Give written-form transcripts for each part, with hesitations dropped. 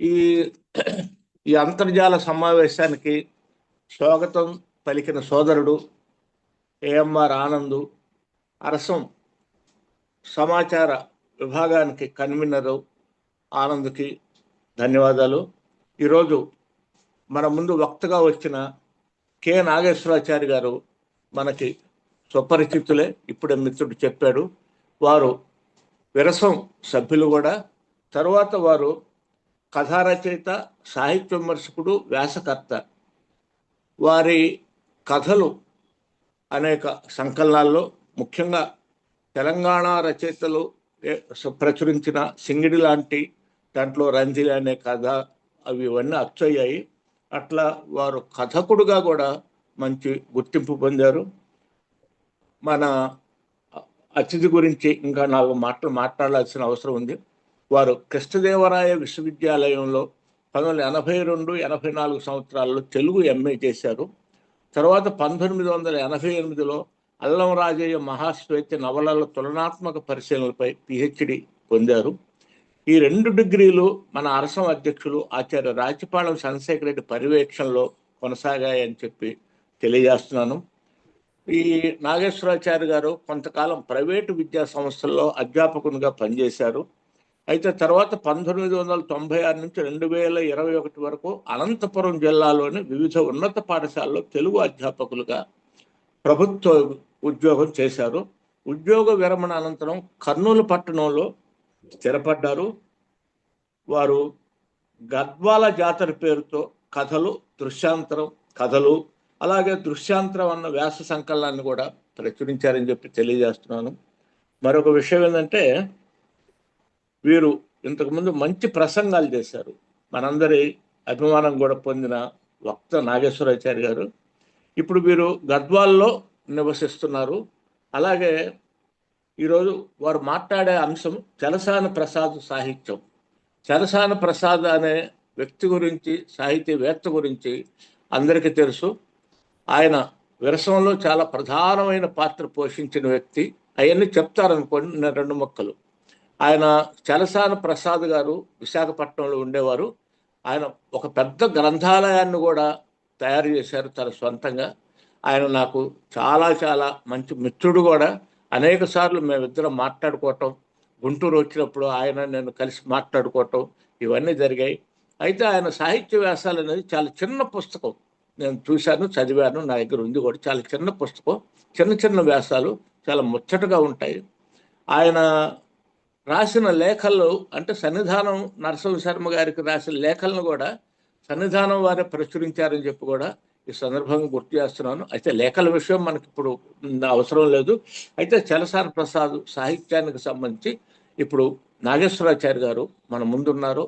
ఈ ఈ అంతర్జాల సమావేశానికి స్వాగతం పలికిన సోదరుడు ఏఎంఆర్ ఆనంద్, అరసం సమాచార విభాగానికి కన్వీనరు ఆనంద్కి ధన్యవాదాలు. ఈరోజు మన ముందు వక్తగా వచ్చిన కె నాగేశ్వరాచారి గారు మనకి సుపరిచితులే, ఇప్పుడే మిత్రుడు చెప్పాడు. వారు విరసం సభ్యులు కూడా. తరువాత వారు కథా రచయిత, సాహిత్య విమర్శకుడు, వ్యాసకర్త. వారి కథలు అనేక సంకలనాల్లో, ముఖ్యంగా తెలంగాణ రచయితలు ప్రచురించిన సింగిడి లాంటి దాంట్లో రంజిలి అనే కథ అవి ఇవన్నీ అచ్చయ్యాయి. అట్లా వారు కథకుడుగా కూడా మంచి గుర్తింపు పొందారు. మన అతిథి గురించి ఇంకా 4 మాటలు మాట్లాడాల్సిన అవసరం ఉంది. వారు కృష్ణదేవరాయ విశ్వవిద్యాలయంలో 1982, 84 సంవత్సరాల్లో తెలుగు ఎంఏ చేశారు. తర్వాత 1988లో అల్లం రాజయ్య మహాశ్వేత నవలల తులనాత్మక పరిశీలనలపై పిహెచ్డి పొందారు. ఈ 2 డిగ్రీలు మన అరసం అధ్యక్షులు ఆచార్య రాచపాళెం చంద్రశేఖర్ రెడ్డి పర్యవేక్షణలో కొనసాగాయని చెప్పి తెలియజేస్తున్నాను. ఈ నాగేశ్వరాచారి గారు కొంతకాలం ప్రైవేటు విద్యా సంస్థల్లో అధ్యాపకునిగా పనిచేశారు. అయితే తర్వాత 1996 నుంచి 2021 వరకు అనంతపురం జిల్లాలోని వివిధ ఉన్నత పాఠశాలలో తెలుగు అధ్యాపకులుగా ప్రభుత్వ ఉద్యోగం చేశారు. ఉద్యోగ విరమణ అనంతరం కర్నూలు పట్టణంలో స్థిరపడ్డారు. వారు గద్వాల జాతర పేరుతో కథలు, దృశ్యాంతరం కథలు, అలాగే దృశ్యాంతరం అన్న వ్యాస సంకలనాన్ని కూడా ప్రచురించారని చెప్పి తెలియజేస్తున్నాను. మరొక విషయం ఏంటంటే, వీరు ఇంతకుముందు మంచి ప్రసంగాలు చేశారు. మనందరి అభిమానం కూడా పొందిన వక్త నాగేశ్వరాచారి గారు ఇప్పుడు వీరు గద్వాల్లో నివసిస్తున్నారు. అలాగే ఈరోజు వారు మాట్లాడే అంశం చలసాని ప్రసాద్ సాహిత్యం. చలసాని ప్రసాద్ అనే వ్యక్తి గురించి, సాహితీవేత్త గురించి అందరికీ తెలుసు. ఆయన విరసంలో చాలా ప్రధానమైన పాత్ర పోషించిన వ్యక్తి. అవన్నీ చెప్తారనుకోండి, నేను 2 ముక్కలు. ఆయన చలసాని ప్రసాద్ గారు విశాఖపట్నంలో ఉండేవారు. ఆయన ఒక పెద్ద గ్రంథాలయాన్ని కూడా తయారు చేశారు తన సొంతంగా. ఆయన నాకు చాలా చాలా మంచి మిత్రుడు కూడా. అనేక సార్లు మేమిద్దరం మాట్లాడుకోవటం, గుంటూరు వచ్చినప్పుడు ఆయన నేను కలిసి మాట్లాడుకోవటం ఇవన్నీ జరిగాయి. అయితే ఆయన సాహిత్య వ్యాసాలు అనేది చాలా చిన్న పుస్తకం. నేను చూశాను, చదివాను, నా దగ్గర ఉంది కూడా. చాలా చిన్న పుస్తకం, చిన్న చిన్న వ్యాసాలు చాలా ముచ్చటగా ఉంటాయి. ఆయన రాసిన లేఖలు అంటే సన్నిధానం నరసింహ శర్మ గారికి రాసిన లేఖలను కూడా సన్నిధానం వారే ప్రచురించారని చెప్పి కూడా ఈ సందర్భంగా గుర్తు చేస్తున్నాను. అయితే లేఖల విషయం మనకి ఇప్పుడు అవసరం లేదు. అయితే చలసాని ప్రసాద్ సాహిత్యానికి సంబంధించి ఇప్పుడు నాగేశ్వరాచారి గారు మన ముందున్నారు.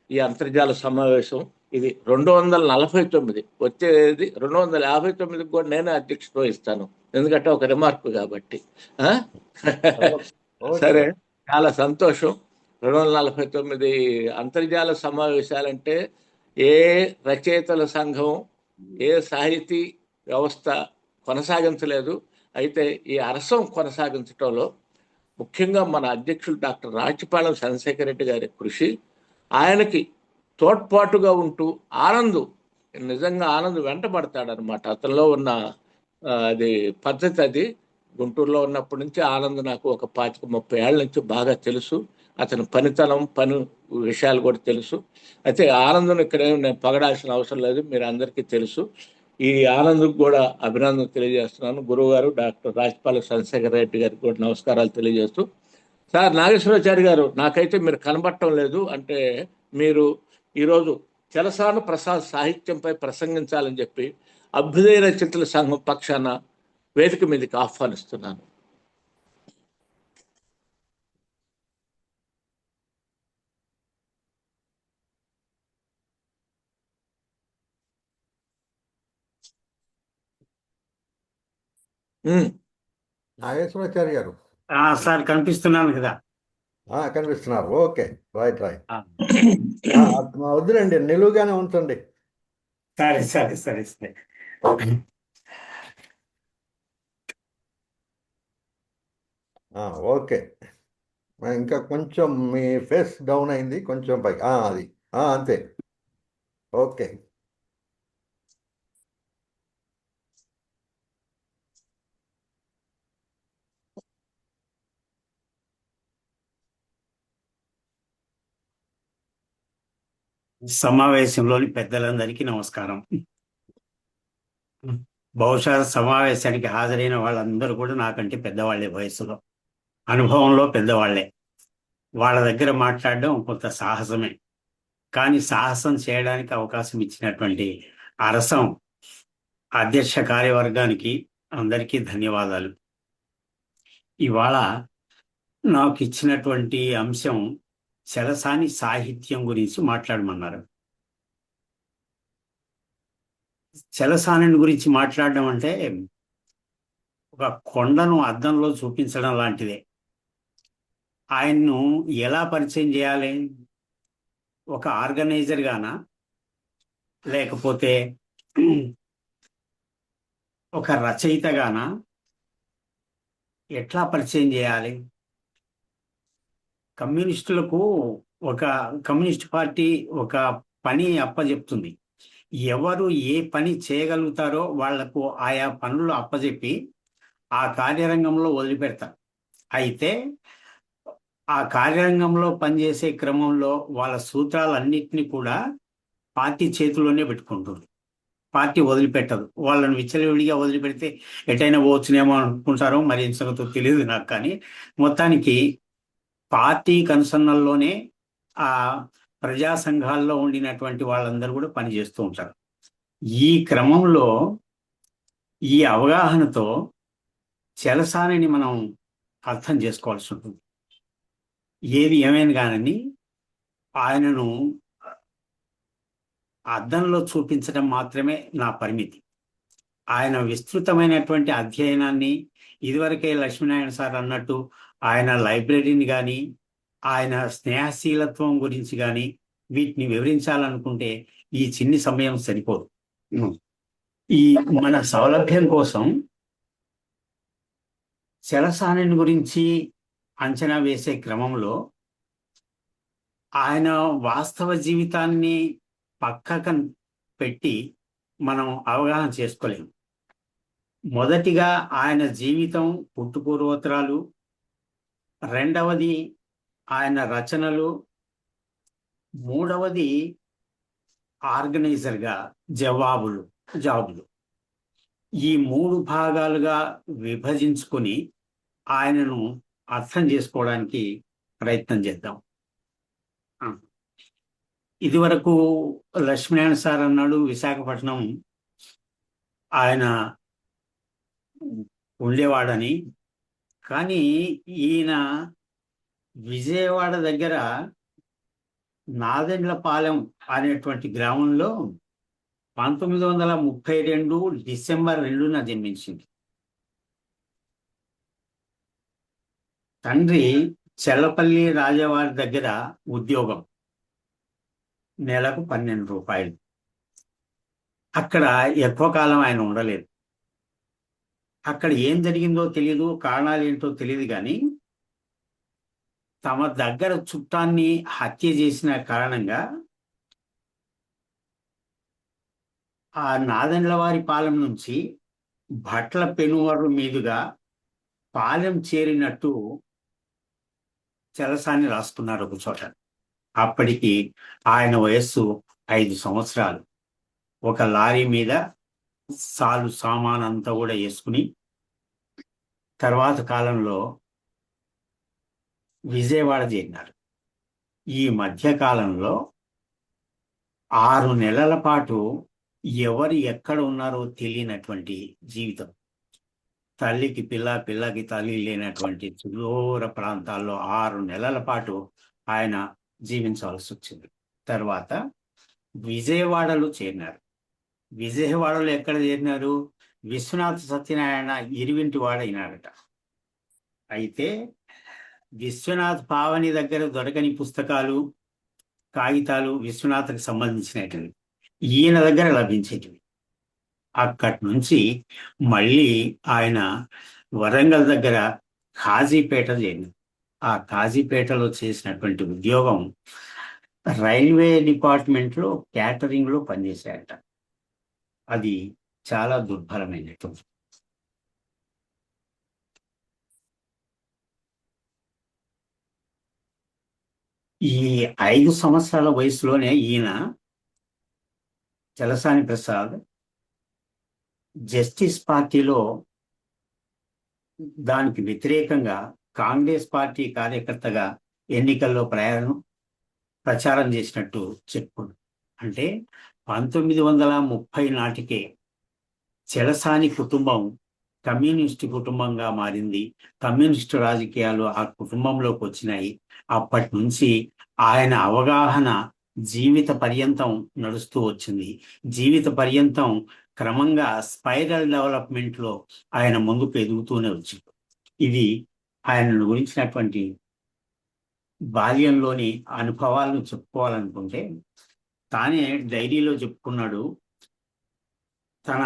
ఈ అంతర్జాల సమావేశం ఇది 249, వచ్చేది 259 కూడా నేనే అధ్యక్షత వహిస్తాను, ఎందుకంటే ఒక రిమార్క్ కాబట్టి. సరే, చాలా సంతోషం. 249 అంతర్జాల సమావేశాలంటే ఏ రచయితల సంఘం, ఏ సాహితీ వ్యవస్థ కొనసాగించలేదు. అయితే ఈ అరసం కొనసాగించడంలో ముఖ్యంగా మన అధ్యక్షులు డాక్టర్ రాచపాళెం చంద్రశేఖర్ రెడ్డి గారి కృషి, ఆయనకి తోడ్పాటుగా ఉంటూ ఆనంద్ నిజంగా ఆనంద్ వెంటబడతాడనమాట. అతనిలో ఉన్న అది పద్ధతి అది. గుంటూరులో ఉన్నప్పటి నుంచి ఆనంద్ నాకు ఒక 25-30 ఏళ్ళ నుంచి బాగా తెలుసు. అతని పనితనం, పని విషయాలు కూడా తెలుసు. అయితే ఆనందం ఇక్కడ నేను పగడాల్సిన అవసరం లేదు, మీరు అందరికీ తెలుసు. ఈ ఆనంద్కి కూడా అభినందన తెలియజేస్తున్నాను. గురువు గారు డాక్టర్ రాచపాళెం చంద్రశేఖర్ రెడ్డి గారికి కూడా నమస్కారాలు తెలియజేస్తూ, సార్ నాగేశ్వరాచారి గారు, నాకైతే మీరు కనబడటం లేదు. అంటే మీరు ఈరోజు చలసాని ప్రసాద్ సాహిత్యంపై ప్రసంగించాలని చెప్పి అభ్యుదయ రచయితల సంఘం పక్షాన వేదిక మీదకి ఆహ్వానిస్తున్నాను. నాగేశ్వరాచారి గారు సార్ కనిపిస్తున్నాను కదా? కనిపిస్తున్నారు. Okay, right. వద్దులండి, నిలువుగానే ఉంచండి. సరే సరే సరే సరే. ఓకే, ఇంకా కొంచెం మీ ఫేస్ డౌన్ అయింది, కొంచెం పైకి. అది అంతే. ఓకే. సమావేశంలోని పెద్దలందరికీ నమస్కారం. బహుశా సమావేశానికి హాజరైన వాళ్ళందరూ కూడా నాకంటే పెద్దవాళ్లే, వయసులో అనుభవంలో పెద్దవాళ్లే. వాళ్ళ దగ్గర మాట్లాడడం కొంత సాహసమే, కానీ సాహసం చేయడానికి అవకాశం ఇచ్చినటువంటి అరసం అధ్యక్ష కార్యవర్గానికి అందరికీ ధన్యవాదాలు. ఇవాళ నాకు ఇచ్చినటువంటి అంశం చెరసాని సాహిత్యం గురించి మాట్లాడమన్నారు. చెరసాని గురించి మాట్లాడడం అంటే ఒక కొండను అద్దంలో చూపించడం లాంటిదే. ఆయన్ను ఎలా పరిచయం చేయాలి? ఒక ఆర్గనైజర్ గానా, లేకపోతే ఒక రచయిత గానా, ఎట్లా పరిచయం చేయాలి? కమ్యూనిస్టులకు ఒక కమ్యూనిస్ట్ పార్టీ ఒక పని అప్పజెప్తుంది. ఎవరు ఏ పని చేయగలుగుతారో వాళ్లకు ఆయా పనులు అప్పజెప్పి ఆ కార్యరంగంలో వదిలిపెడతారు. అయితే ఆ కార్యరంగంలో పనిచేసే క్రమంలో వాళ్ళ సూత్రాలన్నింటినీ కూడా పార్టీ చేతిలోనే పెట్టుకుంటుంది. పార్టీ వదిలిపెట్టదు. వాళ్ళని విచ్చలవిడిగా వదిలిపెడితే ఎటైనా పోవచ్చునేమో అనుకుంటారో మరి ఏం సంగతో తెలియదు నాకు. కానీ మొత్తానికి పార్టీ కనుసన్నల్లోనే ఆ ప్రజా సంఘాల్లో ఉండినటువంటి వాళ్ళందరూ కూడా పనిచేస్తూ ఉంటారు. ఈ క్రమంలో ఈ అవగాహనతో చెరసానిని మనం అర్థం చేసుకోవాల్సి ఉంటుంది. ఏది ఏమైనా కానీ ఆయనను అద్దంలో చూపించడం మాత్రమే నా పరిమితి. ఆయన విస్తృతమైనటువంటి అధ్యయనాన్ని, ఇదివరకే లక్ష్మీనారాయణ సార్ అన్నట్టు ఆయన లైబ్రరీని కానీ, ఆయన స్నేహశీలత్వం గురించి కానీ వీటిని వివరించాలనుకుంటే ఈ చిన్ని సమయం సరిపోదు. ఈ మన సౌలభ్యం కోసం చెరసాని గురించి అంచనా వేసే క్రమంలో ఆయన వాస్తవ జీవితాన్ని పక్కన పెట్టి మనం అవగాహన చేసుకోలేము. మొదటిగా ఆయన జీవితం, పుట్టుపూర్వోత్తరాలు, రెండవది ఆయన రచనలు, మూడవది ఆర్గనైజర్గా జాబులు. ఈ 3 భాగాలుగా విభజించుకొని ఆయనను అర్థం చేసుకోవడానికి ప్రయత్నం చేద్దాం. ఇదివరకు లక్ష్మీనారాయణ సార్ అన్నాడు విశాఖపట్నం ఆయన ఉండేవాడని. కానీ ఈయన విజయవాడ దగ్గర నాదెండ్లపాలెం అనేటువంటి గ్రామంలో 1932 డిసెంబర్ 2న జన్మించింది. తండ్రి చెల్లపల్లి రాజావారి దగ్గర ఉద్యోగం, నెలకు 12 రూపాయలు. అక్కడ ఎక్కువ కాలం ఆయన ఉండలేదు. అక్కడ ఏం జరిగిందో తెలియదు, కారణాలు ఏంటో తెలియదు. కానీ తమ దగ్గర చుట్టాన్ని హత్య చేసిన కారణంగా ఆ నాదెండ్లవారి పాలెం నుంచి భట్ల పెనువరు మీదుగా పాలెం చేరినట్టు చెరసాని రాసుకున్నారు ఒక చోట. అప్పటికి ఆయన వయస్సు 5 సంవత్సరాలు. ఒక లారీ మీద సామాన్ అంతా కూడా వేసుకుని తర్వాత కాలంలో విజయవాడ చేరినారు. ఈ మధ్య కాలంలో 6 నెలల పాటు ఎవరు ఎక్కడ ఉన్నారో తెలియనటువంటి జీవితం. తల్లికి పిల్ల, పిల్లకి తల్లి లేనటువంటి సుదూర ప్రాంతాల్లో 6 నెలల పాటు ఆయన జీవించాల్సి వచ్చింది. తర్వాత విజయవాడలో చేరినారు. విజయవాడలో ఎక్కడ చేరినారు? విశ్వనాథ సత్యనారాయణ ఇరువింటి వాడైనాడట. అయితే విశ్వనాథ్ పావని దగ్గర దొరకని పుస్తకాలు, కాగితాలు విశ్వనాథ్కి సంబంధించినవి ఈయన దగ్గర లభించేటివి. అక్కడి నుంచి మళ్ళీ ఆయన వరంగల్ దగ్గర కాజీపేట చేరినారు. ఆ కాజీపేటలో చేసినటువంటి ఉద్యోగం రైల్వే డిపార్ట్మెంట్లో క్యాటరింగ్లో పనిచేశాడట. అది చాలా దుర్భరమైనటువంటి. ఈ 5 సంవత్సరాల వయసులోనే ఈయన చలసాని ప్రసాద్ జస్టిస్ పార్టీలో దానికి వ్యతిరేకంగా కాంగ్రెస్ పార్టీ కార్యకర్తగా ఎన్నికల్లో ప్రచారం చేసినట్టు చెప్పుకున్నాడు. అంటే 1930 నాటికే చలసాని కుటుంబం కమ్యూనిస్టు కుటుంబంగా మారింది. కమ్యూనిస్టు రాజకీయాలు ఆ కుటుంబంలోకి వచ్చినాయి. అప్పటి నుంచి ఆయన అవగాహన జీవిత పర్యంతం నడుస్తూ వచ్చింది. జీవిత పర్యంతం క్రమంగా స్పైరల్ డెవలప్మెంట్ లో ఆయన ముందుకు ఎదుగుతూనే వచ్చింది. ఇది ఆయన గురించినటువంటి బాల్యంలోని అనుభవాలను చెప్పుకోవాలనుకుంటే తానే డైరీలో చెప్పుకున్నాడు. తన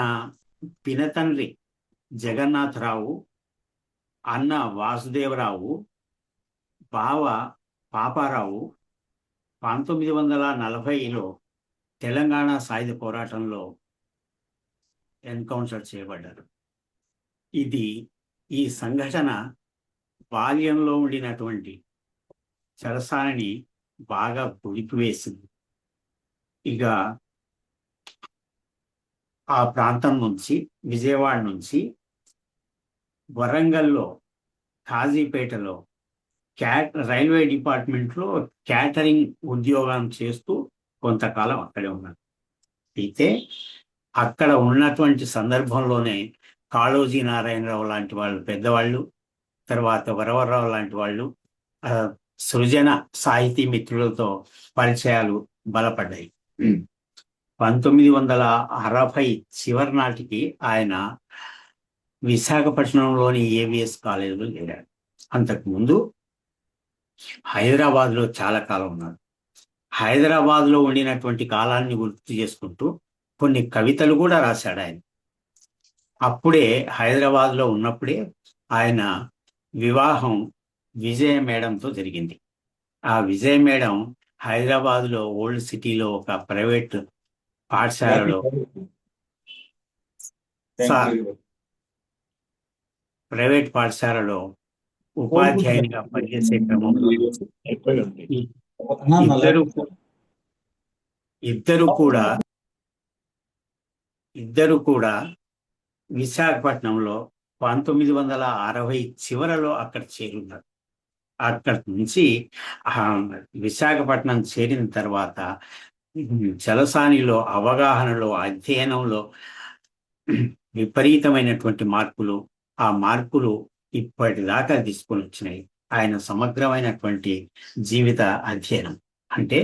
పినతండ్రి జగన్నాథరావు, అన్న వాసుదేవరావు, బావ పాపారావు 1940లో తెలంగాణ సాయుధ పోరాటంలో ఎన్కౌంటర్ చేయబడ్డారు. ఈ సంఘటన బాల్యంలో ఉండినటువంటి చలసాని బాగా పొడిపివేసింది. ఇక ఆ ప్రాంతం నుంచి, విజయవాడ నుంచి వరంగల్లో కాజీపేటలో రైల్వే డిపార్ట్మెంట్లో క్యాటరింగ్ ఉద్యోగం చేస్తూ కొంతకాలం అక్కడే ఉన్నారు. అయితే అక్కడ ఉన్నటువంటి సందర్భంలోనే కాళోజీ నారాయణరావు లాంటి వాళ్ళు పెద్దవాళ్ళు, తర్వాత వరవరరావు లాంటి వాళ్ళు, సృజన సాహితీ మిత్రులతో పరిచయాలు బలపడ్డాయి. 1960 చివరి నాటికి ఆయన విశాఖపట్నంలోని ఏవిఎస్ కాలేజీలో చేరాడు. అంతకుముందు హైదరాబాద్లో చాలా కాలం ఉన్నాడు. హైదరాబాద్లో ఉండినటువంటి కాలాన్ని గుర్తు చేసుకుంటూ కొన్ని కవితలు కూడా రాశాడు ఆయన. అప్పుడే హైదరాబాద్లో ఉన్నప్పుడే ఆయన వివాహం విజయ మేడంతో జరిగింది. ఆ విజయ మేడం హైదరాబాద్లో ఓల్డ్ సిటీలో ఒక ప్రైవేట్ పాఠశాలలో ఉపాధ్యాయునిగా పనిచేసే క్రమంలో ఇద్దరు కూడా విశాఖపట్నంలో 1960 చివరలో అక్కడ చేరున్నారు. అక్కడి నుంచి విశాఖపట్నం చేరిన తర్వాత చలసానిలో అవగాహనలో, అధ్యయనంలో విపరీతమైనటువంటి మార్పులు, ఆ మార్పులు ఇప్పటిదాకా తీసుకొని వచ్చినాయి ఆయన సమగ్రమైనటువంటి జీవిత అధ్యయనం. అంటే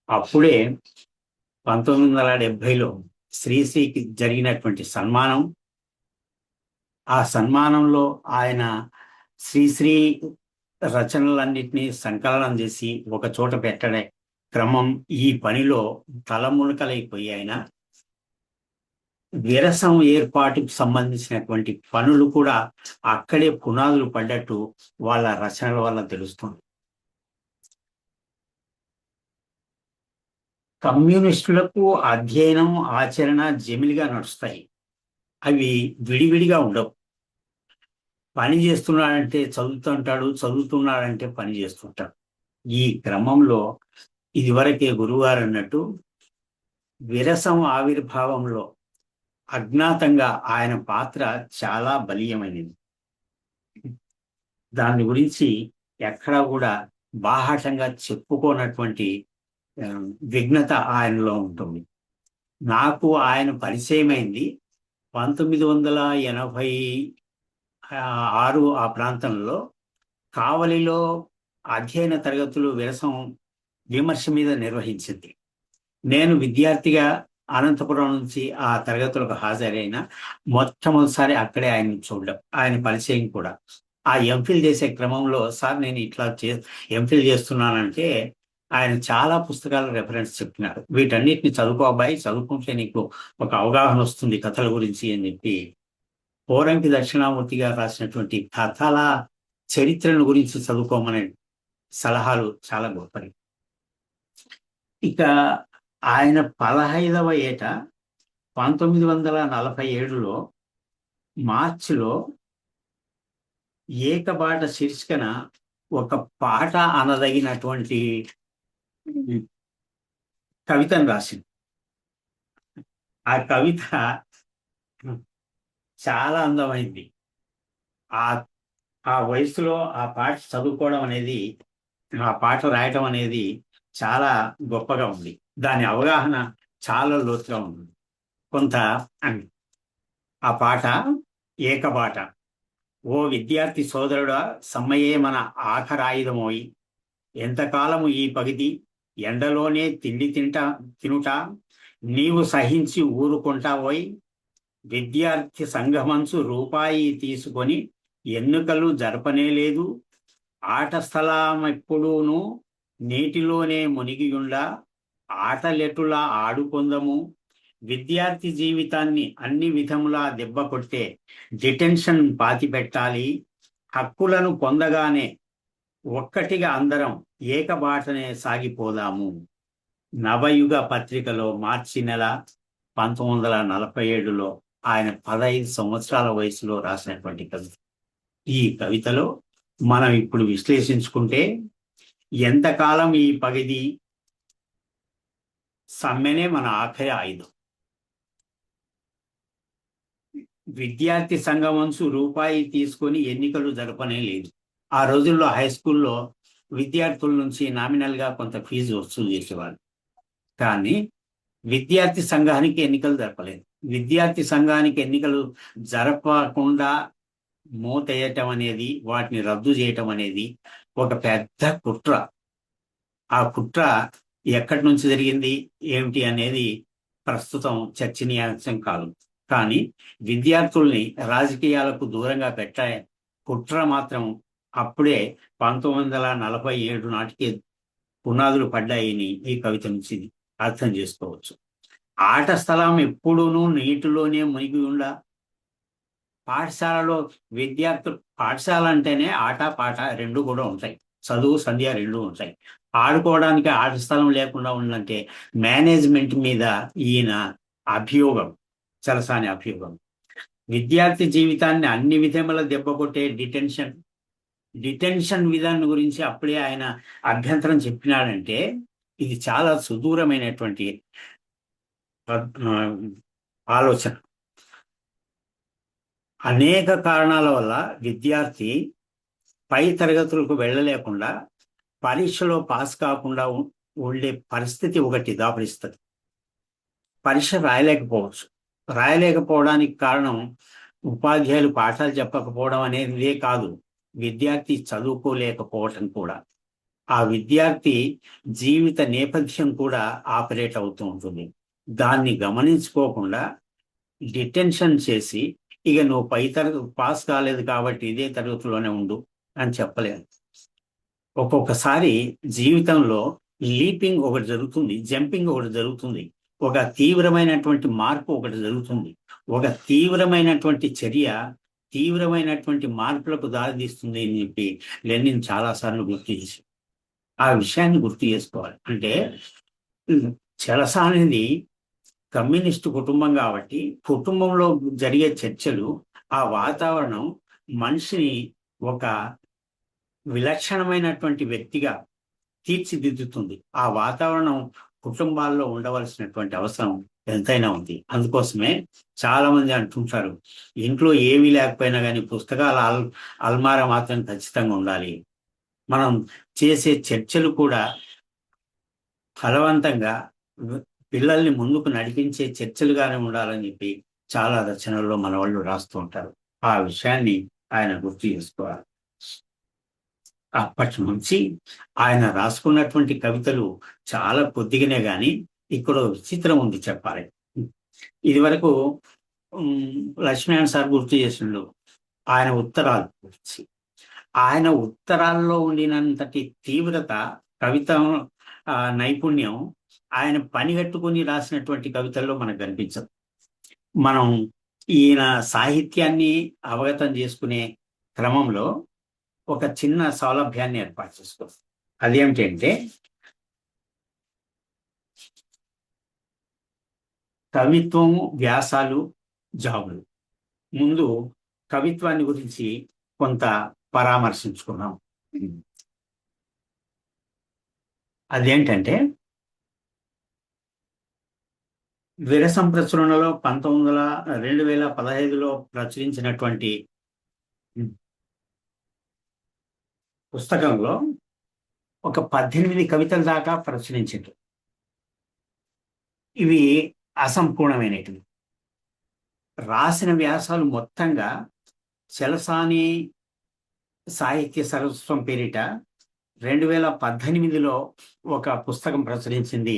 అప్పుడే 1970లో శ్రీశ్రీకి జరిగినటువంటి సన్మానం, ఆ సన్మానంలో ఆయన శ్రీశ్రీ రచనలన్నింటినీ సంకలనం చేసి ఒక చోట పెట్టడే క్రమం, ఈ పనిలో తలమునకలైపోయి ఆయన విరసం ఏర్పాటుకు సంబంధించినటువంటి పనులు కూడా అక్కడే పునాదులు పడ్డట్టు వాళ్ళ రచనల వల్ల తెలుస్తుంది. కమ్యూనిస్టులకు అధ్యయనం, ఆచరణ జమిలిగా నడుస్తాయి. అవి విడివిడిగా ఉండవు. పని చేస్తున్నాడంటే చదువుతుంటాడు, చదువుతున్నాడంటే పని చేస్తుంటాడు. ఈ క్రమంలో ఇదివరకే గురువుగారు అన్నట్టు విరసం ఆవిర్భావంలో అజ్ఞాతంగా ఆయన పాత్ర చాలా బలీయమైనది. దాని గురించి ఎక్కడా కూడా బాహాటంగా చెప్పుకోనటువంటి విఘ్నత ఆయనలో ఉంటుంది. నాకు ఆయన పరిచయమైంది 1986 ఆ ప్రాంతంలో కావలిలో అధ్యయన తరగతులు విరసం విమర్శ మీద నిర్వహించింది. నేను విద్యార్థిగా అనంతపురం నుంచి ఆ తరగతులకు హాజరైన మొట్టమొదటిసారి అక్కడే ఆయన చూడడం, ఆయన పరిచయం కూడా. ఆ ఎంఫిల్ చేసే క్రమంలో సార్ నేను ఇట్లా ఎంఫిల్ చేస్తున్నానంటే ఆయన చాలా పుస్తకాల రెఫరెన్స్ చెప్తున్నారు. వీటన్నిటిని చదువుకో అబ్బాయి, చదువుకుంటే నీకు ఒక అవగాహన వస్తుంది కథల గురించి అని చెప్పి పోరంకి దక్షిణామూర్తి గారు రాసినటువంటి కథల చరిత్రను గురించి చదువుకోమనే సలహాలు చాలా గొప్పవి. ఇక ఆయన 15వ ఏట 1947లో మార్చిలో ఏకబాట శీర్షికన ఒక పాట అనదగినటువంటి కవితను రాసింది. ఆ కవిత చాలా అందమైంది. ఆ ఆ వయసులో ఆ పాట చదువుకోవడం అనేది, ఆ పాట రాయటం అనేది చాలా గొప్పగా ఉంది. దాని అవగాహన చాలా లోతుగా ఉంది. కొంత ఆ పాట ఏకబాట. ఓ విద్యార్థి సోదరుడా, సమ్మయే మన ఆఖరాయుధమోయి, ఎంతకాలము ఈ పగిది ఎండలోనే తిండి తినుట, నీవు సహించి ఊరుకుంటావోయ్. విద్యార్థి సంఘమంచు రూపాయి తీసుకొని ఎన్నికలు జరపనేలేదు, ఆట స్థలమెప్పుడూను నీటిలోనే మునిగియుండా, ఆటలెటులా ఆడుకొందము. విద్యార్థి జీవితాన్ని అన్ని విధములా దెబ్బ కొట్టే డిటెన్షన్ పాతిపెట్టాలి. హక్కులను పొందగానే ఒక్కటిగా అందరం ఏకబాటనే సాగిపోదాము. నవయుగ పత్రికలో మార్చి నెల 1947లో ఆయన 15 సంవత్సరాల వయసులో రాసినటువంటి కవిత. ఈ కవితలో మనం ఇప్పుడు విశ్లేషించుకుంటే, ఎంతకాలం ఈ పగిది, సమ్మెనే మన ఆఖరి ఆయుధం. విద్యార్థి సంఘమంచు రూపాయి తీసుకొని ఎన్నికలు జరపనే లేదు. ఆ రోజుల్లో హై స్కూల్లో విద్యార్థుల నుంచి నామినల్ గా కొంత ఫీజు వసూలు చేసేవాళ్ళు. కానీ విద్యార్థి సంఘానికి ఎన్నికలు జరపలేదు. విద్యార్థి సంఘానికి ఎన్నికలు జరపకుండా మూతేయటం అనేది, వాటిని రద్దు చేయటం అనేది ఒక పెద్ద కుట్ర. ఆ కుట్ర ఎక్కడి నుంచి జరిగింది ఏమిటి అనేది ప్రస్తుతం చర్చనీయాంశం కాదు. కానీ విద్యార్థుల్ని రాజకీయాలకు దూరంగా పెట్టే కుట్ర మాత్రం అప్పుడే 1947 నాటికి పునాదులు పడ్డాయని ఈ కవిత నుంచి అర్థం చేసుకోవచ్చు. ఆట స్థలం ఎప్పుడూనూ నీటిలోనే మునిగి ఉండా, పాఠశాలలో పాఠశాల అంటేనే ఆట పాట రెండు కూడా ఉంటాయి, చదువు సంధ్య రెండు ఉంటాయి. ఆడుకోవడానికి ఆట స్థలం లేకుండా ఉందంటే మేనేజ్మెంట్ మీద ఈయన అభియోగం, చలసాని అభియోగం. విద్యార్థి జీవితాన్ని అన్ని విధముల దెబ్బ కొట్టే డిటెన్షన్ విధానం గురించి అప్పుడే ఆయన అభ్యంతరం చెప్పినాడంటే ఇది చాలా సుదూరమైనటువంటి ఆలోచన. అనేక కారణాల వల్ల విద్యార్థి పై తరగతులకు వెళ్ళలేకుండా, పరీక్షలో పాస్ కాకుండా ఉండే పరిస్థితి ఒకటి దాపరిస్తుంది. పరీక్ష రాయలేకపోవడానికి కారణం ఉపాధ్యాయులు పాఠాలు చెప్పకపోవడం అనేదే కాదు, విద్యార్థి చదువుకోలేకపోవటం కూడా. ఆ విద్యార్థి జీవిత నేపథ్యం కూడా ఆపరేట్ అవుతూ ఉంటుంది. దాన్ని గమనించుకోకుండా డిటెన్షన్ చేసి, ఇక నువ్వు పై తరగతి పాస్ కాలేదు కాబట్టి ఇదే తరగతిలోనే ఉండు అని చెప్పలేదు. ఒక్కొక్కసారి జీవితంలో లీపింగ్ ఒకటి జరుగుతుంది, జంపింగ్ ఒకటి జరుగుతుంది, ఒక తీవ్రమైనటువంటి మార్పు ఒకటి జరుగుతుంది. ఒక తీవ్రమైనటువంటి చర్య తీవ్రమైనటువంటి మార్పులకు దారితీస్తుంది అని చెప్పి లెనిన్ చాలాసార్లు గుర్తు చేసి, ఆ విషయాన్ని గుర్తు చేసుకోవాలి. అంటే చలస అనేది కమ్యూనిస్టు కుటుంబం కాబట్టి, కుటుంబంలో జరిగే చర్చలు, ఆ వాతావరణం మనిషిని ఒక విలక్షణమైనటువంటి వ్యక్తిగా తీర్చిదిద్దుతుంది. ఆ వాతావరణం కుటుంబాల్లో ఉండవలసినటువంటి అవసరం ఎంతైనా ఉంది. అందుకోసమే చాలా మంది అంటుంటారు, ఇంట్లో ఏమీ లేకపోయినా కానీ పుస్తకాల అల్మారా మాత్రం ఖచ్చితంగా ఉండాలి. మనం చేసే చర్చలు కూడా ఫలవంతంగా పిల్లల్ని ముందుకు నడిపించే చర్చలుగానే ఉండాలని చెప్పి చాలా రచనల్లో మన వాళ్ళు రాస్తూ ఉంటారు. ఆ విషయాన్ని ఆయన గుర్తు చేసుకోవాలి. అప్పటి నుంచి ఆయన రాసుకున్నటువంటి కవితలు చాలా కొద్దిగానే గాని ఇక్కడ విచిత్రం ఉంది చెప్పాలి. ఇది వరకు లక్ష్మీనారాయణ సార్ గుర్తు చేసిండు ఆయన ఉత్తరాలు గురించి. ఆయన ఉత్తరాల్లో ఉండినంతటి తీవ్రత, కవిత నైపుణ్యం ఆయన పనిగట్టుకుని రాసినటువంటి కవితల్లో మనకు కనిపించదు. మనం ఈయన సాహిత్యాన్ని అవగతం చేసుకునే క్రమంలో ఒక చిన్న సౌలభ్యాన్ని ఏర్పాటు చేసుకోవాలి. అదేమిటంటే, కవిత్వం, వ్యాసాలు, జాబులు. ముందు కవిత్వాన్ని గురించి కొంత పరామర్శించుకున్నాం. అదేంటంటే విరసం ప్రచురణలో 2015లో ప్రచురించినటువంటి పుస్తకంలో ఒక 18 కవితల దాకా ప్రచురించారు. ఇవి అసంపూర్ణమైనవి. రాసిన వ్యాసాలు మొత్తంగా చలసాని సాహిత్య సర్వస్వం పేరిట 2018లో ఒక పుస్తకం ప్రచురించింది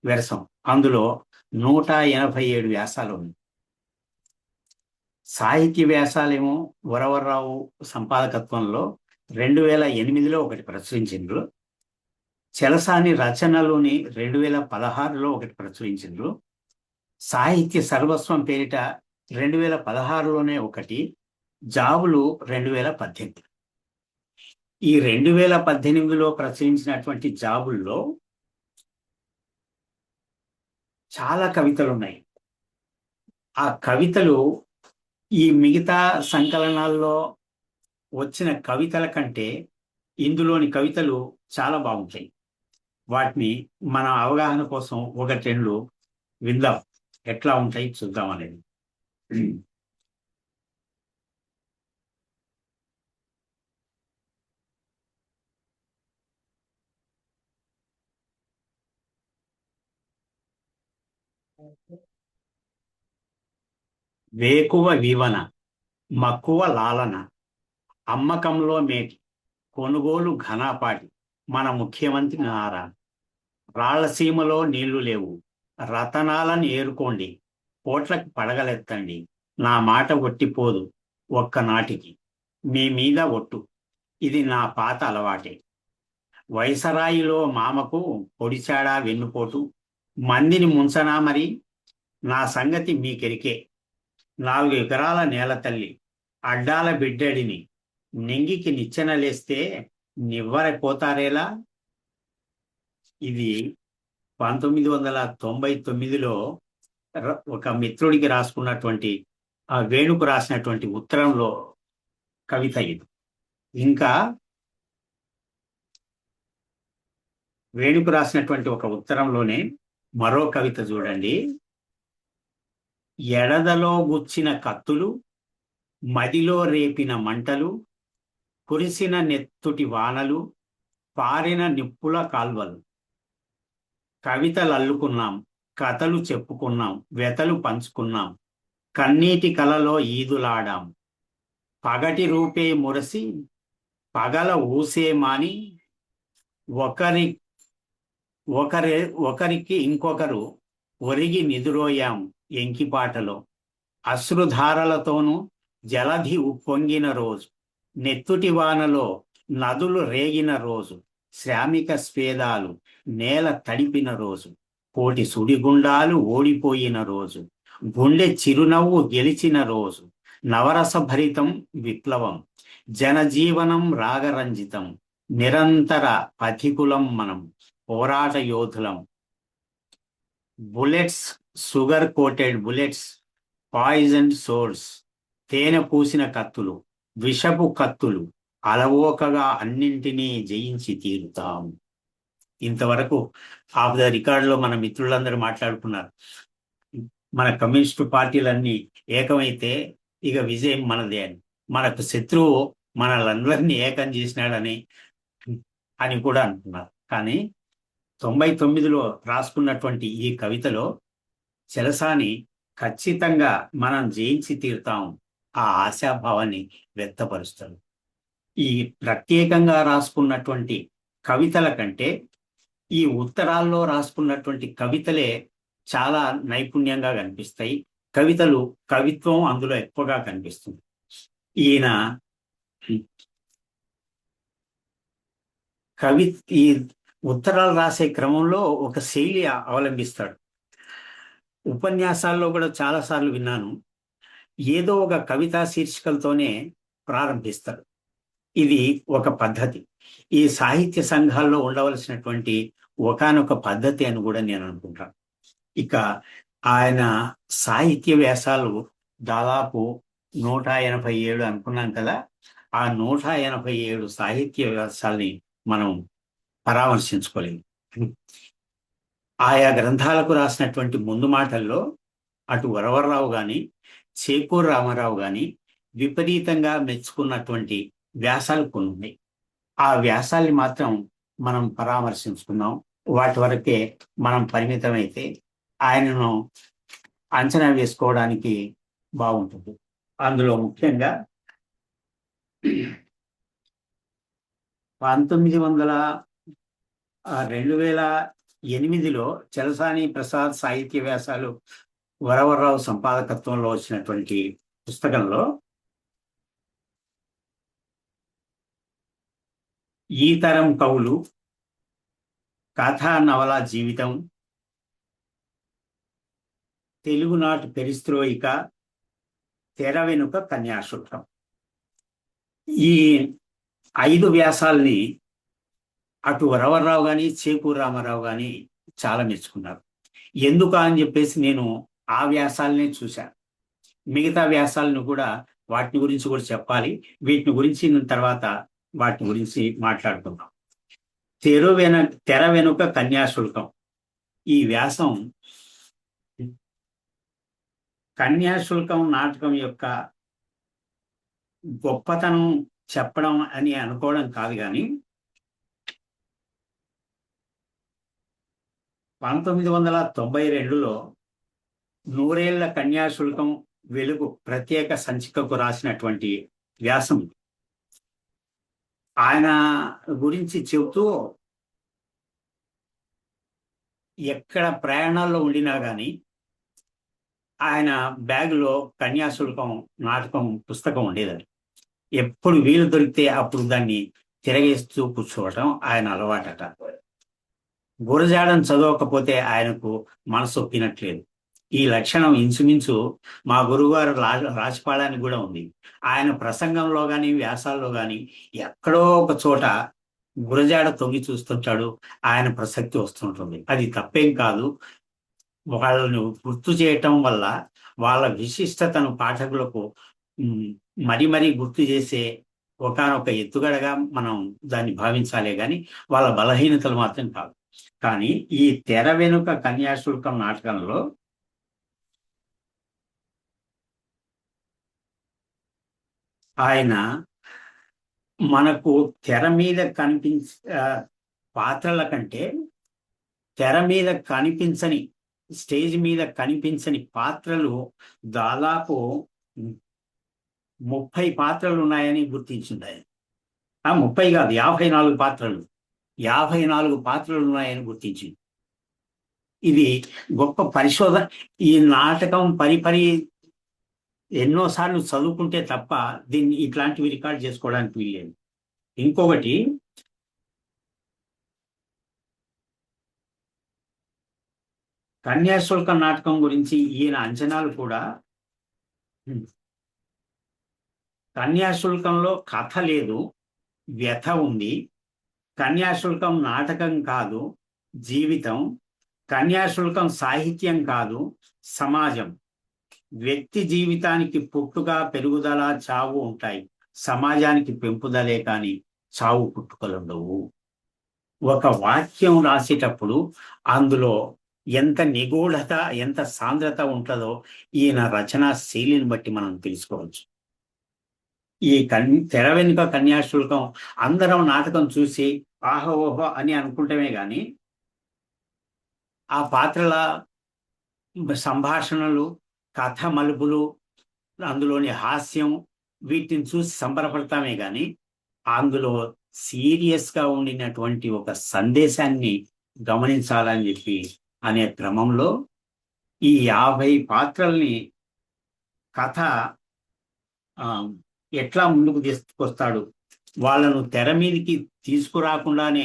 విరసం. అందులో 187 వ్యాసాలు ఉన్నాయి. సాహిత్య వ్యాసాలేమో వరవరరావు సంపాదకత్వంలో 2008లో ఒకటి ప్రచురించిండ్రు. చలసాని రచనలోని 2016లో ఒకటి ప్రచురించిండ్రు. సాహిత్య సర్వస్వం పేరిట 2016లోనే ఒకటి, జాబులు 2018. ఈ 2018లో ప్రచురించినటువంటి జాబుల్లో చాలా కవితలు ఉన్నాయి. ఆ కవితలు ఈ మిగతా సంకలనాల్లో వచ్చిన కవితల కంటే ఇందులోని కవితలు చాలా బాగుంటాయి. వాటిని మన అవగాహన కోసం ఒకటి రెండు విందాం, ఎట్లా ఉంటాయి చూద్దాం అనేది. వేకువ వివన, మక్కువ లాలన, అమ్మకంలో మేటి, కొనుగోలు ఘనాపాటి, మన ముఖ్యమంత్రి నారా. రాళ్లసీమలో నీళ్లు లేవు, రతనాలను ఏరుకోండి, కోట్లకు పడగలెత్తండి, నా మాట ఒట్టిపోదు ఒక్కనాటికి, మీ మీద ఒట్టు, ఇది నా పాత అలవాటే. వైసరాయిలో మామకు పొడిచాడా వెన్నుపోటు, మందిని ముంచనా మరి, నా సంగతి మీకెరికే. 4 ఎకరాల నేల తల్లి, అడ్డాల బిడ్డడిని, నింగికి నిచ్చెనలేస్తే నివ్వరైపోతారేలా. ఇది 1999లో ఒక మిత్రుడికి రాసుకున్నటువంటి, ఆ వేణుకు రాసినటువంటి ఉత్తరంలో కవిత ఇది. ఇంకా వేణుకు రాసినటువంటి ఒక ఉత్తరంలోనే మరో కవిత చూడండి. ఎడదలో గుచ్చిన కత్తులు, మదిలో రేపిన మంటలు, కురిసిన నెత్తుటి వానలు, పారిన నిప్పుల కాల్వలు. కవితలు అల్లుకున్నాం, కథలు చెప్పుకున్నాం, వ్యతలు పంచుకున్నాం, కన్నీటి కలలో ఈదులాడాం. పగటి రూపే మురసి పగల ఊసే మాని, ఒకరికి ఇంకొకరు ఒరిగి నిదురోయాం ఎంకిపాటలో. అశ్రుధారలతోనూ జలధి ఉప్పొంగిన రోజు, నెత్తుటి వానలో నదులు రేగిన రోజు, శ్రామిక స్వేదాలు నేల తడిపిన రోజు, కోటి సుడిగుండాలు ఓడిపోయిన రోజు, గుండె చిరునవ్వు గెలిచిన రోజు, నవరస భరితం విప్లవం, జనజీవనం రాగరంజితం, నిరంతర పథికులం మనం, పోరాట యోధులం. Bullets, sugar coated bullets, poison source, తేనె పూసిన కత్తులు, విషపు కత్తులు, అలవోకగా అన్నింటినీ జయించి తీరుతాం. ఇంతవరకు ఆఫ్ ద రికార్డులో మన మిత్రులందరూ మాట్లాడుకున్నారు. మన కమ్యూనిస్టు పార్టీలన్నీ ఏకమైతే ఇక విజయం మనదే అని, మనకు శత్రువు మనలందరినీ ఏకం చేసినాడని కూడా అంటున్నారు. కానీ 99లో రాసుకున్నటువంటి ఈ కవితలో చలసాని ఖచ్చితంగా మనం జయించి తీరుతాం ఆ ఆశాభావాన్ని వ్యక్తపరుస్తాడు. ఈ ప్రత్యేకంగా రాసుకున్నటువంటి కవితల కంటే ఈ ఉత్తరాల్లో రాసుకున్నటువంటి కవితలే చాలా నైపుణ్యంగా కనిపిస్తాయి. కవిత్వం అందులో ఎక్కువగా కనిపిస్తుంది. ఈయన ఈ ఉత్తరాలు రాసే క్రమంలో ఒక శైలి అవలంబిస్తాడు. ఉపన్యాసాల్లో కూడా చాలాసార్లు విన్నాను, ఏదో ఒక కవితా శీర్షికలతోనే ప్రారంభిస్తాడు. ఇది ఒక పద్ధతి, ఈ సాహిత్య సంఘాల్లో ఉండవలసినటువంటి ఒకానొక పద్ధతి అని కూడా నేను అనుకుంటాను. ఇక ఆయన సాహిత్య వ్యాసాలు దాదాపు 187 అనుకున్నాం కదా. ఆ 187 సాహిత్య వ్యాసాల్ని మనం పరామర్శించుకోలేము. ఆయా గ్రంథాలకు రాసినటువంటి ముందు మాటల్లో అటు వరవరరావు గాని చేకూరు రామారావు గాని విపరీతంగా మెచ్చుకున్నటువంటి వ్యాసాలు కొన్ని ఉన్నాయి. ఆ వ్యాసాల్ని మాత్రం మనం పరామర్శించుకుందాం. వాటి వరకే మనం పరిమితమైతే ఆయనను అంచనా వేసుకోవడానికి బాగుంటుంది. అందులో ముఖ్యంగా 2008లో చలసాని ప్రసాద్ సాహిత్య వ్యాసాలు వరవరరావు సంపాదకత్వంలో వచ్చినటువంటి పుస్తకంలో ఈ తరం కవులు, కథా నవల జీవితం, తెలుగునాటి పెరిస్త్రోయిక, తెర వెనుక కన్యాశుల్కం, ఈ 5 వ్యాసాల్ని అటు వరవరరావు గాని చేకూరు రామారావు గాని చాలా మెచ్చుకున్నారు. ఎందుకు అని చెప్పేసి నేను ఆ వ్యాసాలనే చూశాను. మిగతా వ్యాసాలను కూడా వాటి గురించి కూడా చెప్పాలి. వీటిని గురించి తర్వాత వాటి గురించి మాట్లాడుకుందాం. తెర వెనుక కన్యాశుల్కం ఈ వ్యాసం కన్యాశుల్కం నాటకం యొక్క గొప్పతనం చెప్పడం అని అనుకోవడం కాదు, కానీ 1992లో 100 ఏళ్ల కన్యాశుల్కం వెలుగు ప్రత్యేక సంచికకు రాసినటువంటి వ్యాసం. ఆయన గురించి చెబుతూ ఎక్కడ ప్రయాణాల్లో ఉండినా కానీ ఆయన బ్యాగులో కన్యాశుల్కం నాటకం పుస్తకం ఉండేదని. ఎప్పుడు వీలు దొరికితే అప్పుడు దాన్ని తిరగేస్తూ కూర్చోవటం ఆయన అలవాటట. గురజాడని చదవకపోతే ఆయనకు మనసు ఒప్పినట్లేదు. ఈ లక్షణం ఇంచుమించు మా గురువుగారు రాజపాడానికి కూడా ఉంది. ఆయన ప్రసంగంలో కానీ వ్యాసాల్లో కానీ ఎక్కడో ఒక చోట గురజాడ తొంగి చూస్తుంటాడు, ఆయన ప్రసక్తి వస్తుంటుంది. అది తప్పేం కాదు. వాళ్ళను గుర్తు చేయటం వల్ల వాళ్ళ విశిష్టతను పాఠకులకు మరీ మరీ గుర్తు చేసే ఒకానొక ఎత్తుగడగా మనం దాన్ని భావించాలే కానీ వాళ్ళ బలహీనతలు మాత్రం కాదు. కానీ ఈ తెర వెనుక కన్యాశుల్కం నాటకంలో ఆయన మనకు తెర మీద పాత్రల కంటే తెర మీద కనిపించని, స్టేజ్ మీద కనిపించని పాత్రలు దాదాపు 30 పాత్రలు ఉన్నాయని గుర్తించింది ఆయన. 30 కాదు, 54 పాత్రలు. 54 పాత్రలు ఉన్నాయని గుర్తించింది. ఇది గొప్ప పరిశోధన. ఈ నాటకం పరిపరి ఎన్నోసార్లు చదువుకుంటే తప్ప దీన్ని ఇట్లాంటివి రికార్డ్ చేసుకోవడానికి వీల్లేదు. ఇంకొకటి, కన్యాశుల్కం నాటకం గురించి ఈయన అంచనాలు కూడా, కన్యాశుల్కంలో కథ లేదు, వ్యథ ఉంది. కన్యాశుల్కం నాటకం కాదు, జీవితం. కన్యాశుల్కం సాహిత్యం కాదు, సమాజం. వ్యక్తి జీవితానికి పుట్టుక, పెరుగుదల, చావు ఉంటాయి. సమాజానికి పెంపుదలే కానీ చావు పుట్టుకలుండవు. ఒక వాక్యం రాసేటప్పుడు అందులో ఎంత నిగూఢత, ఎంత సాంద్రత ఉంటుందో ఈయన రచనా శైలిని బట్టి మనం తెలుసుకోవచ్చు. ఈ తెర వెనుక కన్యాశుల్కం అందరం నాటకం చూసి ఆహో ఓహో అని అనుకుంటమే కానీ ఆ పాత్రల సంభాషణలు, కథ మలుపులు, అందులోని హాస్యం, వీటిని చూసి సంబరపడతామే కానీ అందులో సీరియస్గా ఉండినటువంటి ఒక సందేశాన్ని గమనించాలని చెప్పి అనే క్రమంలో ఈ 50 పాత్రల్ని కథ ఎట్లా ముందుకు తీసుకొస్తాడు, వాళ్ళను తెర మీదకి తీసుకురాకుండానే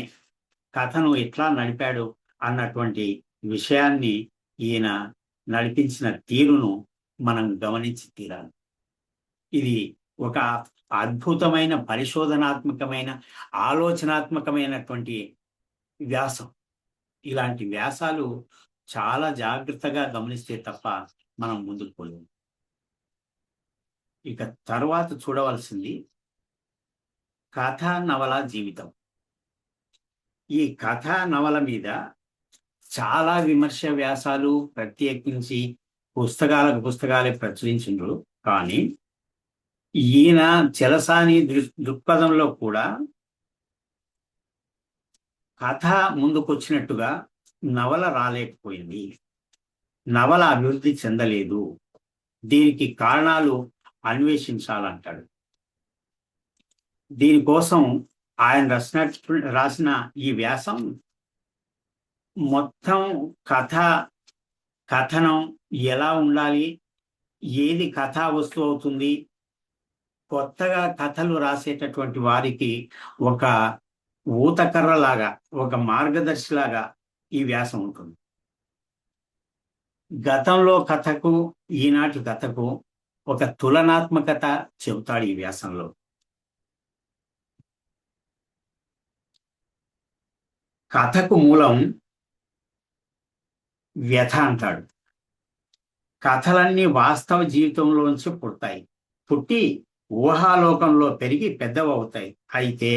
కథను ఎట్లా నడిపాడు అన్నటువంటి విషయాన్ని ఈయన నడిపించిన తీరును మనం గమనించి తీరాలి. ఇది ఒక అద్భుతమైన పరిశోధనాత్మకమైన, ఆలోచనాత్మకమైనటువంటి వ్యాసం. ఇలాంటి వ్యాసాలు చాలా జాగ్రత్తగా గమనిస్తే తప్ప మనం ముందుకు పోలేము. ఇక తర్వాత చూడవలసింది కథ నవల జీవితం. ఈ కథ నవల మీద చాలా విమర్శ వ్యాసాలు ప్రత్యేకించి పుస్తకాలే ప్రచురించిండ్రు. కానీ ఈయన చెలసాని దృక్పథంలో కూడా కథ ముందుకొచ్చినట్టుగా నవల రాలేకపోయింది, నవల అభివృద్ధి చెందలేదు, దీనికి కారణాలు అన్వేషించాలంటాడు. దీనికోసం ఆయన రాసిన ఈ వ్యాసం మొత్తం కథనం ఎలా ఉండాలి, ఏది కథా వస్తువు అవుతుంది, కొత్తగా కథలు రాసేటటువంటి వారికి ఒక ఊతకర్రలాగా, ఒక మార్గదర్శిలాగా ఈ వ్యాసం ఉంటుంది. గతంలో కథకు ఈనాటి కథకు ఒక తులనాత్మకత చెబుతాడు ఈ వ్యాసంలో. కథకు మూలం వ్యథ అంటాడు. కథలన్నీ వాస్తవ జీవితంలోంచి పుట్టి ఊహాలోకంలో పెరిగి పెద్దవవుతాయి. అయితే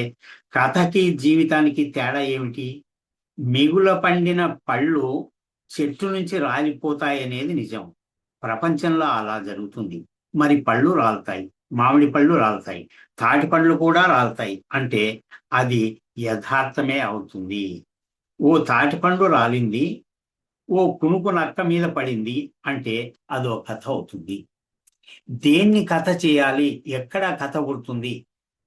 కథకి జీవితానికి తేడా ఏమిటి? మిగుల పండిన పళ్ళు చెట్టు నుంచి రాలిపోతాయి అనేది నిజం. ప్రపంచంలో అలా జరుగుతుంది. మరి పళ్ళు రాలుతాయి, మామిడి పళ్ళు రాలుతాయి, తాటి పండ్లు కూడా రాలుతాయి అంటే అది యథార్థమే అవుతుంది. ఓ తాటిపండు రాలింది, ఓ కునుకు నక్క మీద పడింది అంటే అదో కథ అవుతుంది. దేన్ని కథ చేయాలి, ఎక్కడ కథ పుడుతుంది,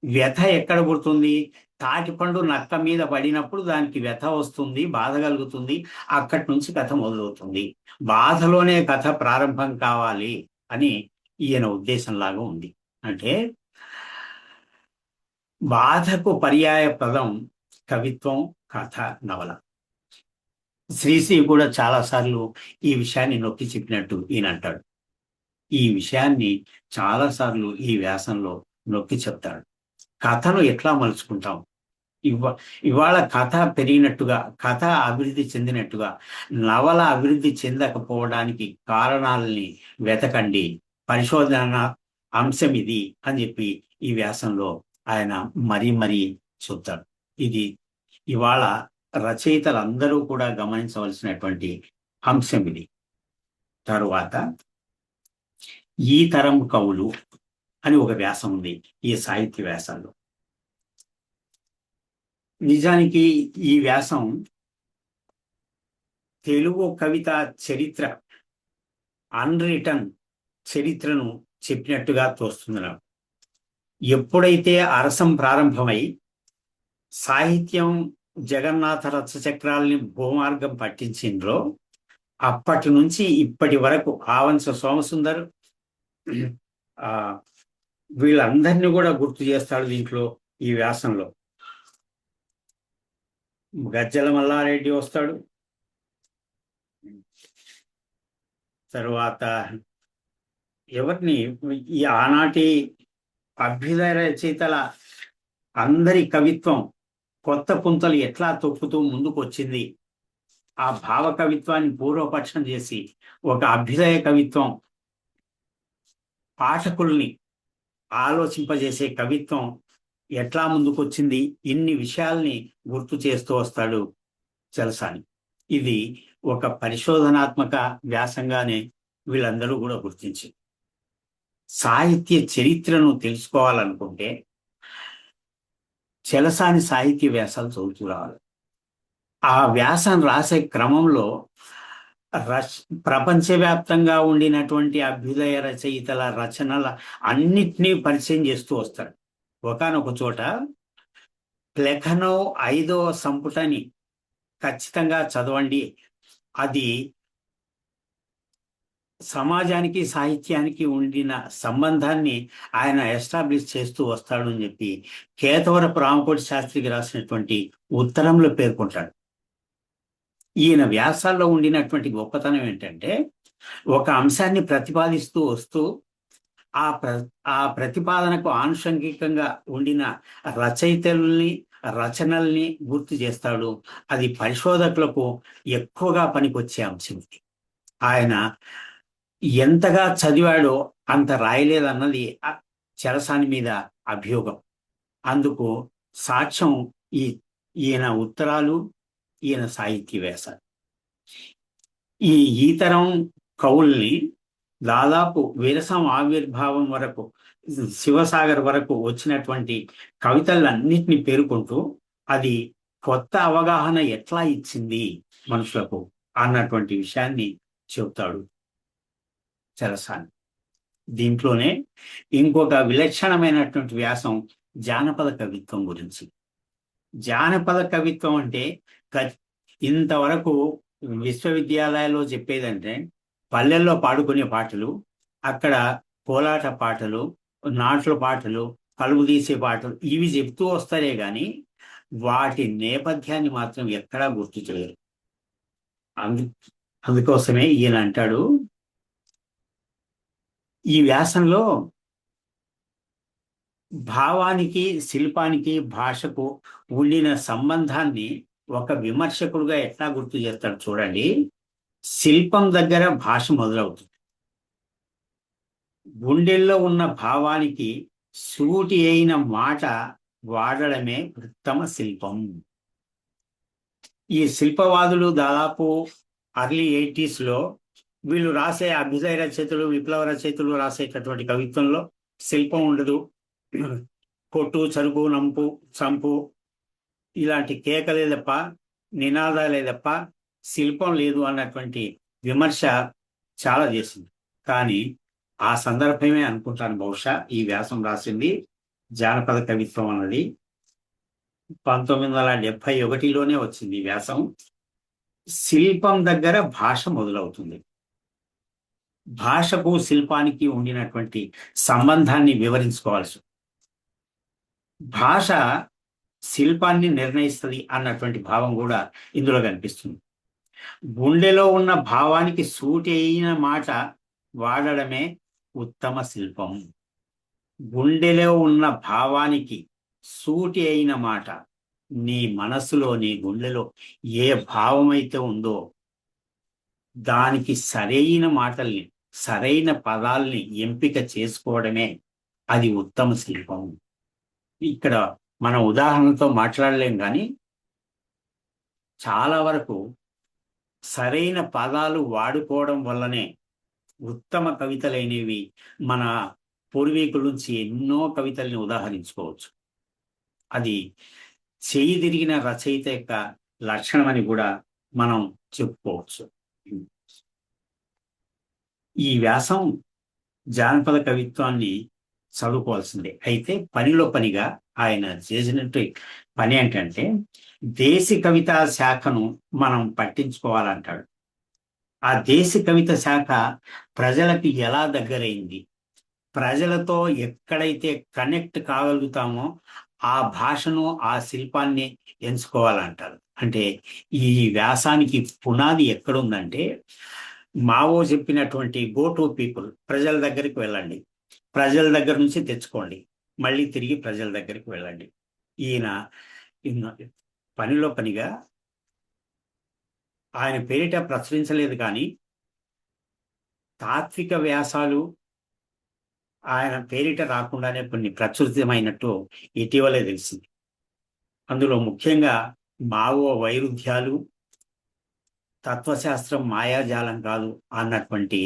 వ్యథ ఎక్కడ పుడుతుంది? తాటిపండు నక్క మీద పడినప్పుడు దానికి వ్యథ వస్తుంది, బాధ కలుగుతుంది, అక్కడి నుంచి కథ మొదలవుతుంది. బాధలోనే కథ ప్రారంభం కావాలి అని ఈయన ఉద్దేశంలాగా ఉంది. అంటే బాధకు పర్యాయ పదం కవిత్వం, కథ, నవల. శ్రీశ్రీ కూడా చాలాసార్లు ఈ విషయాన్ని నొక్కి చెప్పినట్టు ఈయన అంటాడు. ఈ విషయాన్ని చాలాసార్లు ఈ వ్యాసంలో నొక్కి చెప్తాడు. కథను ఎట్లా మలుచుకుంటాం? ఇవాళ కథ పెరిగినట్టుగా, కథ అభివృద్ధి చెందినట్టుగా నవల అభివృద్ధి చెందకపోవడానికి కారణాలని వెతకండి, పరిశోధన అంశం ఇది అని చెప్పి ఈ వ్యాసంలో ఆయన మరీ చెప్తాడు. ఇది ఇవాళ రచయితలందరూ కూడా గమనించవలసినటువంటి అంశం ఇది. తరువాత ఈ తరం కవులు అని ఒక వ్యాసం ఉంది ఈ సాహిత్య వ్యాసంలో. నిజానికి ఈ వ్యాసం తెలుగు కవిత చరిత్ర, అన్రిటన్ చరిత్రను చెప్పినట్టుగా తోస్తుంది నాకు. ఎప్పుడైతే అరసం ప్రారంభమై సాహిత్యం జగన్నాథ రథచక్రాలని భూమార్గం పట్టించిండ్రో అప్పటి నుంచి ఇప్పటి వరకు ఆవంశ సోమసుందర్ వీళ్ళందరినీ కూడా గుర్తు చేస్తాడు దీంట్లో ఈ వ్యాసంలో. గజ్జల మల్లారెడ్డి వస్తాడు, తరువాత ఎవరిని ఈ ఆనాటి అభ్యుదయ రచయితల అందరి కవిత్వం కొత్త పుంతలు ఎట్లా తొక్కుతూ ముందుకు వచ్చింది, ఆ భావ కవిత్వాన్ని పూర్వపక్షం చేసి ఒక అభ్యుదయ కవిత్వం, పాఠకుల్ని ఆలోచింపజేసే కవిత్వం ఎట్లా ముందుకు వచ్చింది, ఇన్ని విషయాల్ని గుర్తు చేస్తూ వస్తాడు చెలసాని. ఇది ఒక పరిశోధనాత్మక వ్యాసంగానే వీళ్ళందరూ కూడా గుర్తించి, సాహిత్య చరిత్రను తెలుసుకోవాలనుకుంటే చెలసాని సాహిత్య వ్యాసాలు చదువుతూ రావాలి. ఆ వ్యాసం రాసే క్రమంలో ప్రపంచవ్యాప్తంగా ఉండినటువంటి అభ్యుదయ రచయితల రచనల అన్నిటినీ పరిచయం చేస్తూ వస్తాడు. ఒకానొక చోట ప్లెఖనోవ్ 5వ సంపుటని ఖచ్చితంగా చదవండి, అది సమాజానికి సాహిత్యానికి ఉండిన సంబంధాన్ని ఆయన ఎస్టాబ్లిష్ చేస్తూ వస్తాడు అని చెప్పి కేతవరపు రామకోటి శాస్త్రికి రాసినటువంటి ఉత్తరంలో పేర్కొంటాడు. ఈయన వ్యాసాల్లో ఉండినటువంటి గొప్పతనం ఏంటంటే ఒక అంశాన్ని ప్రతిపాదిస్తూ వస్తూ ఆ ప్రతిపాదనకు ఆనుషంగికంగా ఉండిన రచయితల్ని, రచనల్ని గుర్తు చేస్తాడు. అది పరిశోధకులకు ఎక్కువగా పనికొచ్చే అంశం ఇది. ఆయన ఎంతగా చదివాడో అంత రాయలేదన్నది చెరసాని మీద అభియోగం. అందుకు సాక్ష్యం ఈ ఈయన ఉత్తరాలు, ఈయన సాహితీ వ్యాసాలు. ఈ తరం కవుల్ని దాదాపు విరసం ఆవిర్భావం వరకు, శివసాగర్ వరకు వచ్చినటువంటి కవితలన్నిటిని పేర్కొంటూ అది కొత్త అవగాహన ఎట్లా ఇచ్చింది మనుషులకు అన్నటువంటి విషయాన్ని చెబుతాడు చెరసాని. దీంట్లోనే ఇంకొక విలక్షణమైనటువంటి వ్యాసం జానపద కవిత్వం గురించి. జానపద కవిత్వం అంటే ఇంతవరకు విశ్వవిద్యాలయాల్లో చెప్పేదంటే పల్లెల్లో పాడుకునే పాటలు, అక్కడ కోలాట పాటలు, నాట్ల పాటలు, కలుగు తీసే పాటలు ఇవి చెప్తూ వస్తారే గాని వాటి నేపథ్యాన్ని మాత్రం ఎక్కడా గుర్తు చేయరు. అందుకోసమే ఈయన అంటాడు ఈ వ్యాసంలో, భావానికి, శిల్పానికి, భాషకు ఉండిన సంబంధాన్ని ఒక విమర్శకుడుగా ఎట్లా గుర్తు చేస్తాడు చూడండి. శిల్పం దగ్గర భాష మొదలవుతుంది. గుండెల్లో ఉన్న భావానికి సూటి అయిన మాట వాడడమే ఉత్తమ శిల్పం. ఈ శిల్పవాదులు దాదాపు అర్లీ 80s వీళ్ళు రాసే అభ్యుదయ రచయితలు, విప్లవ రచయితలు రాసేటటువంటి కవిత్వంలో శిల్పం ఉండదు, కొట్టు, చరుపు, నంపు, చంపు ఇలాంటి కేకలే తప్ప, నినాదాలే తప్ప శిల్పం లేదు అన్నటువంటి విమర్శ చాలా చేసింది. కానీ ఆ సందర్భమే అనుకుంటాను బహుశా ఈ వ్యాసం రాసింది. జానపద కవిత్వం అన్నది 1971లోనే వచ్చింది ఈ వ్యాసం. శిల్పం దగ్గర భాష మొదలవుతుంది. భాషకు శిల్పానికి ఉండినటువంటి సంబంధాన్ని వివరించుకోవాల్సి, భాష శిల్పాన్ని నిర్ణయిస్తుంది అన్నటువంటి భావం కూడా ఇందులో కనిపిస్తుంది. గుండెలో ఉన్న భావానికి సూటి అయిన మాట వాడడమే ఉత్తమ శిల్పం. గుండెలో ఉన్న భావానికి సూటి అయిన మాట, నీ మనస్సులో, నీ గుండెలో ఏ భావం అయితే ఉందో దానికి సరైన మాటల్ని, సరైన పదాల్ని ఎంపిక చేసుకోవడమే అది ఉత్తమ శిల్పం. ఇక్కడ మనం ఉదాహరణతో మాట్లాడలేం కానీ చాలా వరకు సరైన పదాలు వాడుకోవడం వల్లనే ఉత్తమ కవితలైనవి మన పూర్వీకుల నుంచి ఎన్నో కవితల్ని ఉదాహరించుకోవచ్చు. అది చేయి తిరిగిన రచయిత యొక్క లక్షణం అని కూడా మనం చెప్పుకోవచ్చు. ఈ వ్యాసం జానపద కవిత్వాన్ని చదువుకోవాల్సిందే. అయితే పనిలో పనిగా ఆయన చేసినట్టు పని ఏంటంటే దేశీ కవితా శాఖను మనం పట్టించుకోవాలంటాడు. ఆ దేశీ కవిత శాఖ ప్రజలకు ఎలా దగ్గరైంది, ప్రజలతో ఎక్కడైతే కనెక్ట్ కాగలుగుతామో ఆ భాషను, ఆ శిల్పాన్ని ఎంచుకోవాలంటారు. అంటే ఈ వ్యాసానికి పునాది ఎక్కడుందంటే, మావో చెప్పినటువంటి గో టు పీపుల్, ప్రజల దగ్గరికి వెళ్ళండి, ప్రజల దగ్గర నుంచి తెచ్చుకోండి, మళ్ళీ తిరిగి ప్రజల దగ్గరికి వెళ్ళండి. ఈయన పనిలో పనిగా ఆయన పేరిట ప్రచురించలేదు కానీ తాత్విక వ్యాసాలు ఆయన పేరిట రాకుండానే కొన్ని ప్రచురితమైనట్టు ఇటీవలే తెలిసింది. అందులో ముఖ్యంగా మావో వైరుధ్యాలు, తత్వశాస్త్రం మాయాజాలం కాదు అన్నటువంటి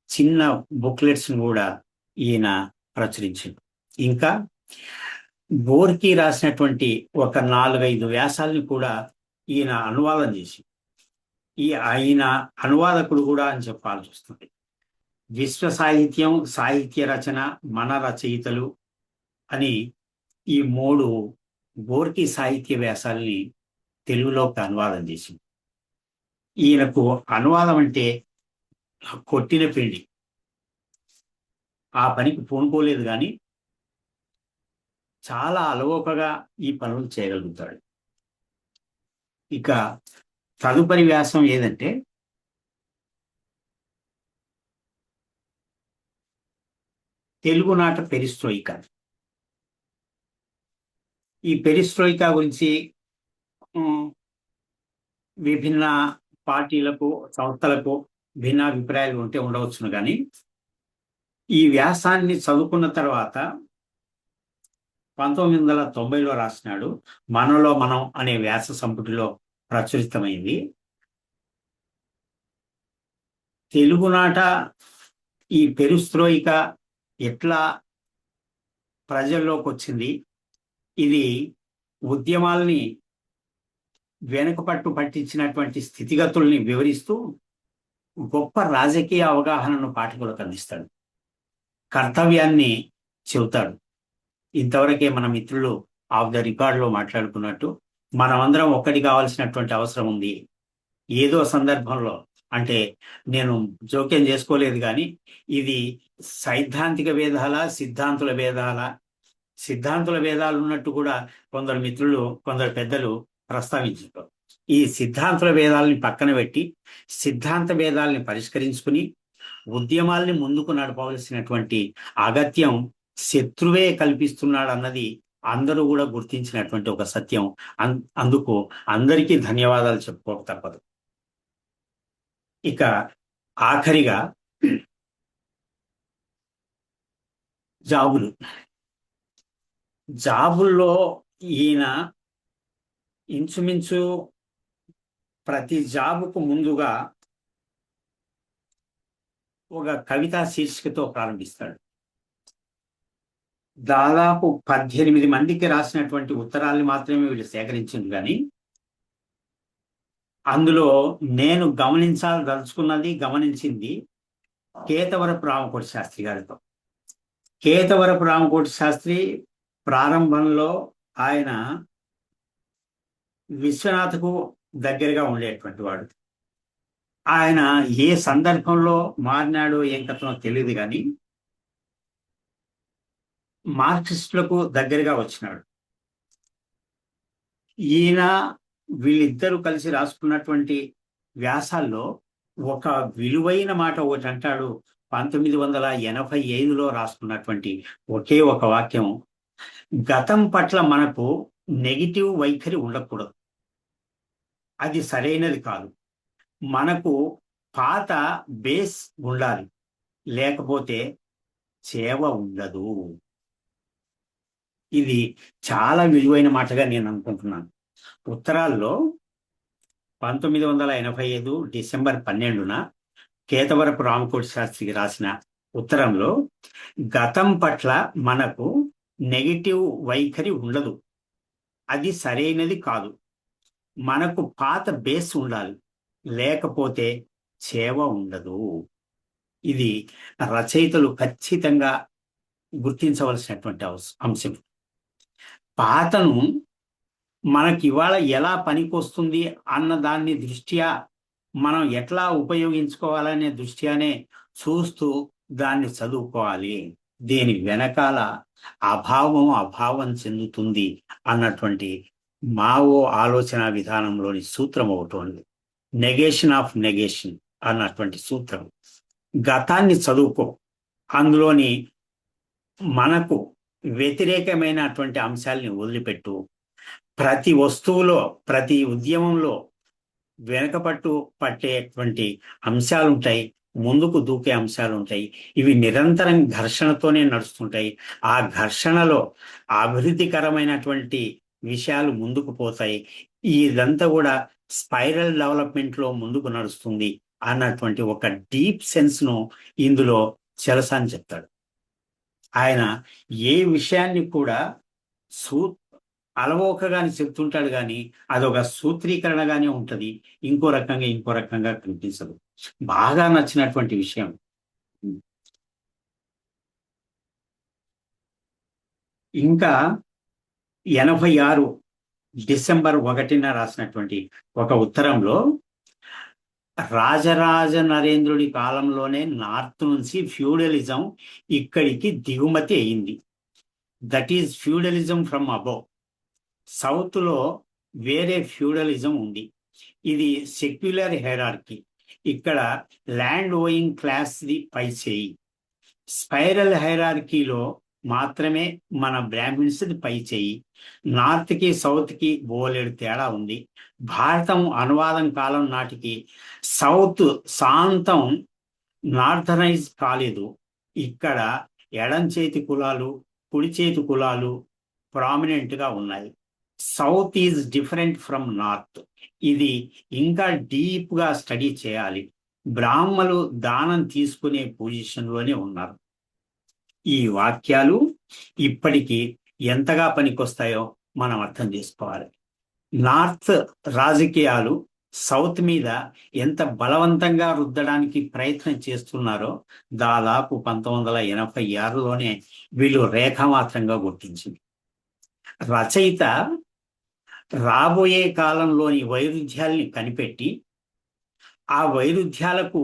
చిన్న బుక్లెట్స్ కూడా ఈయన ప్రచురించాడు. ఇంకా గోర్కీ రాసినటువంటి ఒక 4-5 వ్యాసాలని కూడా ఈయన అనువాదం చేసి, ఆయన అనువాదకుడు కూడా అని చెప్పాల్సి వస్తుంది. విశ్వ సాహిత్యం, సాహిత్య రచన, మన రచయితలు అని ఈ 3 గోర్కీ సాహిత్య వ్యాసాలని తెలుగులోకి అనువాదం చేసింది. ఈయనకు అనువాదం అంటే కొట్టిన పిండి. ఆ పనికి పూనుకోలేదు కానీ చాలా అలవోకగా ఈ పనులు చేయగలుగుతాడు. ఇక తదుపరి వ్యాసం ఏదంటే తెలుగునాట పెరిస్ట్రోయికా. ఈ పెరిస్ట్రోయికా గురించి ఉమ్, విభిన్న పార్టీలకు సంస్థలకు భిన్నాభిప్రాయాలు ఉంటే ఉండవచ్చును కానీ ఈ వ్యాసాన్ని చదువుకున్న తర్వాత 1990లో రాసినాడు. మనలో మనం అనే వ్యాస సంపుటిలో ప్రచురితమైంది. తెలుగునాట ఈ పెరుస్త్రోయిక ఎట్లా ప్రజల్లోకి వచ్చింది, ఇది ఉద్యమాల్ని వెనుకపట్టు పట్టించినటువంటి స్థితిగతుల్ని వివరిస్తూ గొప్ప రాజకీయ అవగాహనను పాఠకులకు అందిస్తాడు. కర్తవ్యాన్ని చెబుతాడు. ఇంతవరకే మన మిత్రులు ఆఫ్ ద రికార్డులో మాట్లాడుకున్నట్టు మనమందరం ఒక్కటి కావాల్సినటువంటి అవసరం ఉంది. ఏదో సందర్భంలో, అంటే నేను జోక్యం చేసుకోలేదు కానీ ఇది సైద్ధాంతిక భేదాల సిద్ధాంతుల భేదాలు ఉన్నట్టు కూడా కొందరు మిత్రులు, కొందరు పెద్దలు ప్రస్తావించారు. ఈ సిద్ధాంతుల భేదాలని పక్కన పెట్టి సిద్ధాంత భేదాలని పరిష్కరించుకుని ఉద్యమాల్ని ముందుకు నడపవలసినటువంటి అగత్యం శత్రువే కల్పిస్తున్నాడు అన్నది అందరూ కూడా గుర్తించినటువంటి ఒక సత్యం. అందుకు అందరికీ ధన్యవాదాలు చెప్పుకోక తప్పదు. ఇక ఆఖరిగా జాబుల్లో ఈయన ఇంచుమించు ప్రతి జాబుకు ముందుగా ఒక కవితా శీర్షికతో ప్రారంభిస్తాడు. దాదాపు 18 మందికి రాసినటువంటి ఉత్తరాల్ని మాత్రమే వీళ్ళు సేకరించింది కానీ అందులో నేను గమనించింది కేతవరపు రామకోటి శాస్త్రి గారితో. కేతవరపు రామకోటి శాస్త్రి ప్రారంభంలో ఆయన విశ్వనాథకు దగ్గరగా ఉండేటువంటి వాడు. ఆయన ఏ సందర్భంలో మారినాడో ఏం కథనో తెలియదు కానీ మార్క్సిస్టులకు దగ్గరగా వచ్చినాడు. ఈయన వీళ్ళిద్దరూ కలిసి రాసుకున్నటువంటి వ్యాసాల్లో ఒక విలువైన మాట ఒకటి అంటాడు. 1985లో రాసుకున్నటువంటి ఒకే ఒక వాక్యం, గతం పట్ల మనకు నెగిటివ్ వైఖరి ఉండకూడదు, అది సరైనది కాదు. మనకు పాత బేస్ ఉండాలి, లేకపోతే చేవ ఉండదు. ఇది చాలా విలువైన మాటగా నేను అనుకుంటున్నాను. ఉత్తరాల్లో 1985 డిసెంబర్ 12న కేతవరపు రామకోటి శాస్త్రికి రాసిన ఉత్తరంలో గతం పట్ల మనకు నెగిటివ్ వైఖరి ఉండదు, అది సరైనది కాదు. మనకు పాత బేస్ ఉండాలి, లేకపోతే చేవ ఉండదు. ఇది రచయితలు ఖచ్చితంగా గుర్తించవలసినటువంటి అంశం. పాతను మనకి ఇవాళ ఎలా పనికొస్తుంది అన్న దాన్ని దృష్ట్యా మనం ఎట్లా ఉపయోగించుకోవాలనే దృష్ట్యానే చూస్తూ దాన్ని చదువుకోవాలి. దీని వెనకాల అభావం చెందుతుంది అన్నటువంటి మావో ఆలోచన విధానంలోని సూత్రం ఒకటి ఉంది, నెగేషన్ ఆఫ్ నెగేషన్ అన్నటువంటి సూత్రం. గతాన్ని చదువుకో, అందులోని మనకు వ్యతిరేకమైనటువంటి అంశాలని వదిలిపెట్టు. ప్రతి వస్తువులో, ప్రతి ఉద్యమంలో వెనకపట్టు పట్టేటువంటి అంశాలు ఉంటాయి, ముందుకు దూకే అంశాలు ఉంటాయి. ఇవి నిరంతరం ఘర్షణతోనే నడుస్తుంటాయి. ఆ ఘర్షణలో అభివృద్ధికరమైనటువంటి విషయాలు ముందుకు పోతాయి. ఇదంతా కూడా స్పైరల్ డెవలప్మెంట్ లో ముందుకు నడుస్తుంది అన్నటువంటి ఒక డీప్ సెన్స్ ను ఇందులో చెలసాని చెప్తాడు. ఆయన ఏ విషయాన్ని కూడా అలవోకగాని చెప్తుంటాడు కానీ అదొక సూత్రీకరణగానే ఉంటది, ఇంకో రకంగా కనిపించదు. బాగా నచ్చినటువంటి విషయం ఇంకా 86 డిసెంబర్ 1న రాసినటువంటి ఒక ఉత్తరంలో రాజరాజ నరేంద్రుడి కాలంలోనే నార్త్ నుంచి ఫ్యూడలిజం ఇక్కడికి దిగుమతి అయింది. That is feudalism from above. South లో వేరే ఫ్యూడలిజం ఉంది, ఇది సెక్యులర్ హైరార్కీ. ఇక్కడ ల్యాండ్ ఓయింగ్ క్లాస్ ది పై చేయి. స్పైరల్ హైరార్కీలో మాత్రమే మన బ్రాహ్మిన్స్ పై చేయి. నార్త్ కి సౌత్ కి బోలెడు తేడా ఉంది. భారతం అనువాదం కాలం నాటికి సౌత్ సాంతం నార్థనైజ్ కాలేదు. ఇక్కడ ఎడం చేతి కులాలు, కుడి చేతి కులాలు ప్రామినెంట్ గా ఉన్నాయి. South is different from north. ఇది ఇంకా డీప్ గా స్టడీ చేయాలి. బ్రాహ్మలు దానం తీసుకునే పొజిషన్లోనే ఉన్నారు. ఈ వాక్యాలు ఇప్పటికీ ఎంతగా పనికొస్తాయో మనం అర్థం చేసుకోవాలి. నార్త్ రాజకీయాలు సౌత్ మీద ఎంత బలవంతంగా రుద్దడానికి ప్రయత్నం చేస్తున్నారో దాదాపు 1986లోనే వీళ్ళు రేఖామాత్రంగా గుర్తించింది. రచయిత రాబోయే కాలంలోని వైరుధ్యాల్ని కనిపెట్టి ఆ వైరుధ్యాలకు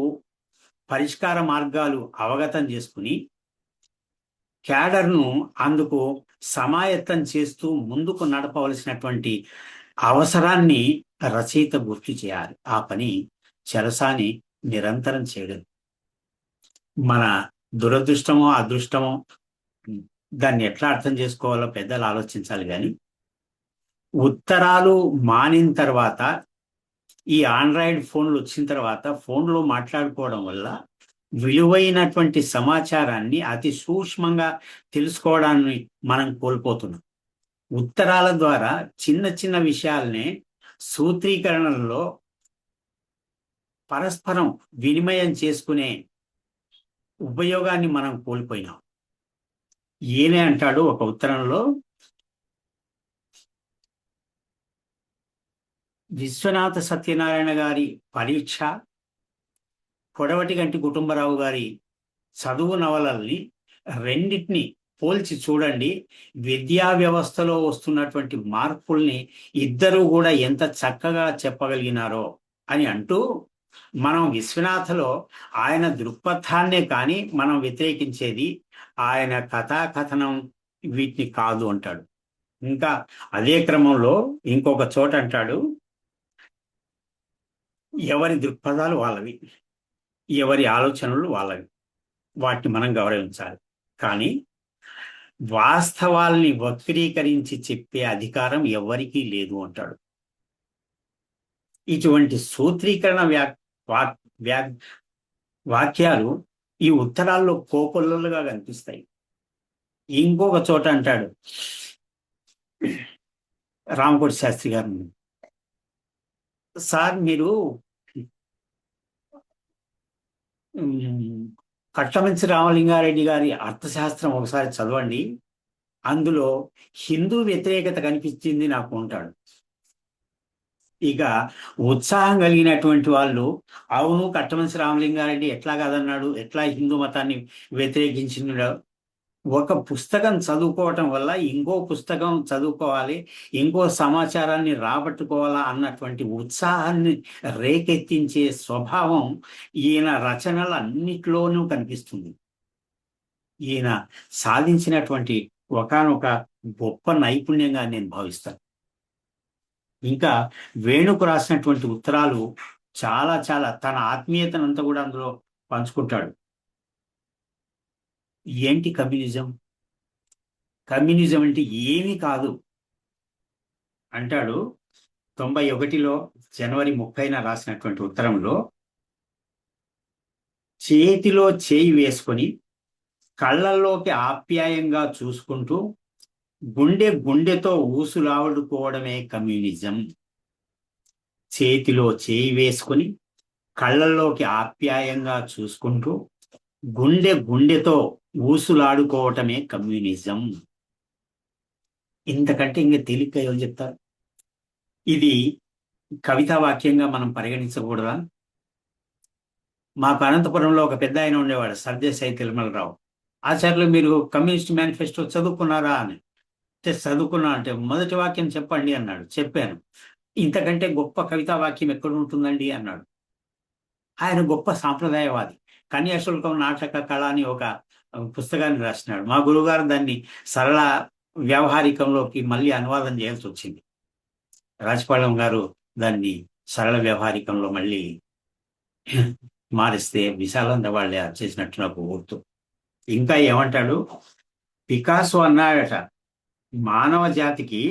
పరిష్కార మార్గాలు అవగతం చేసుకుని క్యాడర్ను అందుకు సమాయత్తం చేస్తూ ముందుకు నడపవలసినటువంటి అవసరాన్ని రచయిత గుర్తు చేయాలి. ఆ పని చెరసాని నిరంతరం చేయడం. మన దురదృష్టమో అదృష్టమో దాన్ని ఎట్లా అర్థం చేసుకోవాలో పెద్దలు ఆలోచించాలి. కానీ ఉత్తరాలు మానిన తర్వాత, ఈ ఆండ్రాయిడ్ ఫోన్లు వచ్చిన తర్వాత ఫోన్లో మాట్లాడుకోవడం వల్ల విలువైనటువంటి సమాచారాన్ని అతి సూక్ష్మంగా తెలుసుకోవడాన్ని మనం కోల్పోతున్నాం. ఉత్తరాల ద్వారా చిన్న చిన్న విషయాలనే సూత్రీకరణలో పరస్పరం వినిమయం చేసుకునే ఉపయోగాన్ని మనం కోల్పోయినాం. ఈయనే అంటాడు ఒక ఉత్తరంలో, విశ్వనాథ సత్యనారాయణ గారి పరీక్ష, కొడవటిగంటి కుటుంబరావు గారి చదువు నవలల్ని రెండింటిని పోల్చి చూడండి. విద్యా వ్యవస్థలో వస్తున్నటువంటి మార్పుల్ని ఇద్దరూ కూడా ఎంత చక్కగా చెప్పగలిగినారో అని అంటూ, మనం విశ్వనాథలో ఆయన దృక్పథాన్నే కానీ మనం వ్యతిరేకించేది ఆయన కథాకథనం వీటిని కాదు అంటాడు. ఇంకా అదే క్రమంలో ఇంకొక చోట అంటాడు, ఎవరి దృక్పథాలు వాళ్ళవి, ఎవరి ఆలోచనలు వాళ్ళవి, వాటిని మనం గౌరవించాలి. కానీ వాస్తవాల్ని వక్రీకరించి చెప్పే అధికారం ఎవరికీ లేదు అంటాడు. ఇటువంటి సూత్రీకరణ వాక్యాలు ఈ ఉత్తరాల్లో కోకొల్లలుగా కనిపిస్తాయి. ఇంకొక చోట అంటాడు రామకోటి శాస్త్రి గారు, సార్ మీరు కట్టమంచి రామలింగారెడ్డి గారి అర్థశాస్త్రం ఒకసారి చదవండి, అందులో హిందూ వ్యతిరేకత కనిపించింది నాకు అంటాడు. ఇక ఉత్సాహం కలిగినటువంటి వాళ్ళు, అవును కట్టమంచి రామలింగారెడ్డి ఎట్లా కాదన్నాడు, ఎట్లా హిందూ మతాన్ని వ్యతిరేకించినాడు, ఒక పుస్తకం చదువుకోవటం వల్ల ఇంకో పుస్తకం చదువుకోవాలి, ఇంకో సమాచారాన్ని రాబట్టుకోవాలా అన్నటువంటి ఉత్సాహాన్ని రేకెత్తించే స్వభావం ఈయన రచనలన్నిటిలోనూ కనిపిస్తుంది. ఈయన సాధించినటువంటి ఒకానొక గొప్ప నైపుణ్యంగా నేను భావిస్తాను. ఇంకా వేణుకు రాసినటువంటి ఉత్తరాలు చాలా చాలా తన ఆత్మీయతనంతా కూడా అందులో పంచుకుంటాడు. ఏంటి కమ్యూనిజం? కమ్యూనిజం అంటే ఏమీ కాదు అంటాడు. 91లో జనవరి 30న రాసినటువంటి ఉత్తరంలో, చేతిలో చేయి వేసుకొని కళ్ళల్లోకి ఆప్యాయంగా చూసుకుంటూ గుండెతో ఊసులాడుకోవడమే కమ్యూనిజం. చేతిలో చేయి వేసుకొని కళ్ళల్లోకి ఆప్యాయంగా చూసుకుంటూ గుండెతో ఊసులాడుకోవటమే కమ్యూనిజం. ఇంతకంటే ఇంకా తేలిగ్గా ఎవరు చెప్తారు? ఇది కవితా వాక్యంగా మనం పరిగణించకూడదా? మాకు అనంతపురంలో ఒక పెద్ద ఆయన ఉండేవాడు, సర్దేశాయి తిరుమలరావు. ఆచార్యులు మీరు కమ్యూనిస్ట్ మేనిఫెస్టో చదువుకున్నారా అని. చదువుకున్నా అంటే మొదటి వాక్యం చెప్పండి అన్నాడు. చెప్పాను. ఇంతకంటే గొప్ప కవితా వాక్యం ఎక్కడ ఉంటుందండి అన్నాడు. ఆయన గొప్ప సాంప్రదాయవాది. కన్యాశుల్కం నాటక కళ అని ఒక పుస్తకాన్ని రాసినాడు. మా గురువుగారు దాన్ని సరళ వ్యవహారికంలోకి మళ్ళీ అనువాదం చేయాల్సి వచ్చింది. రాజపాళెం గారు దాన్ని సరళ వ్యవహారికంలో మళ్ళీ మారిస్తే విశాలంద వాళ్ళే చేసినట్టు నాకు గుర్తు. ఇంకా ఏమంటాడు, పికాసో అన్నాడట, మానవ జాతికి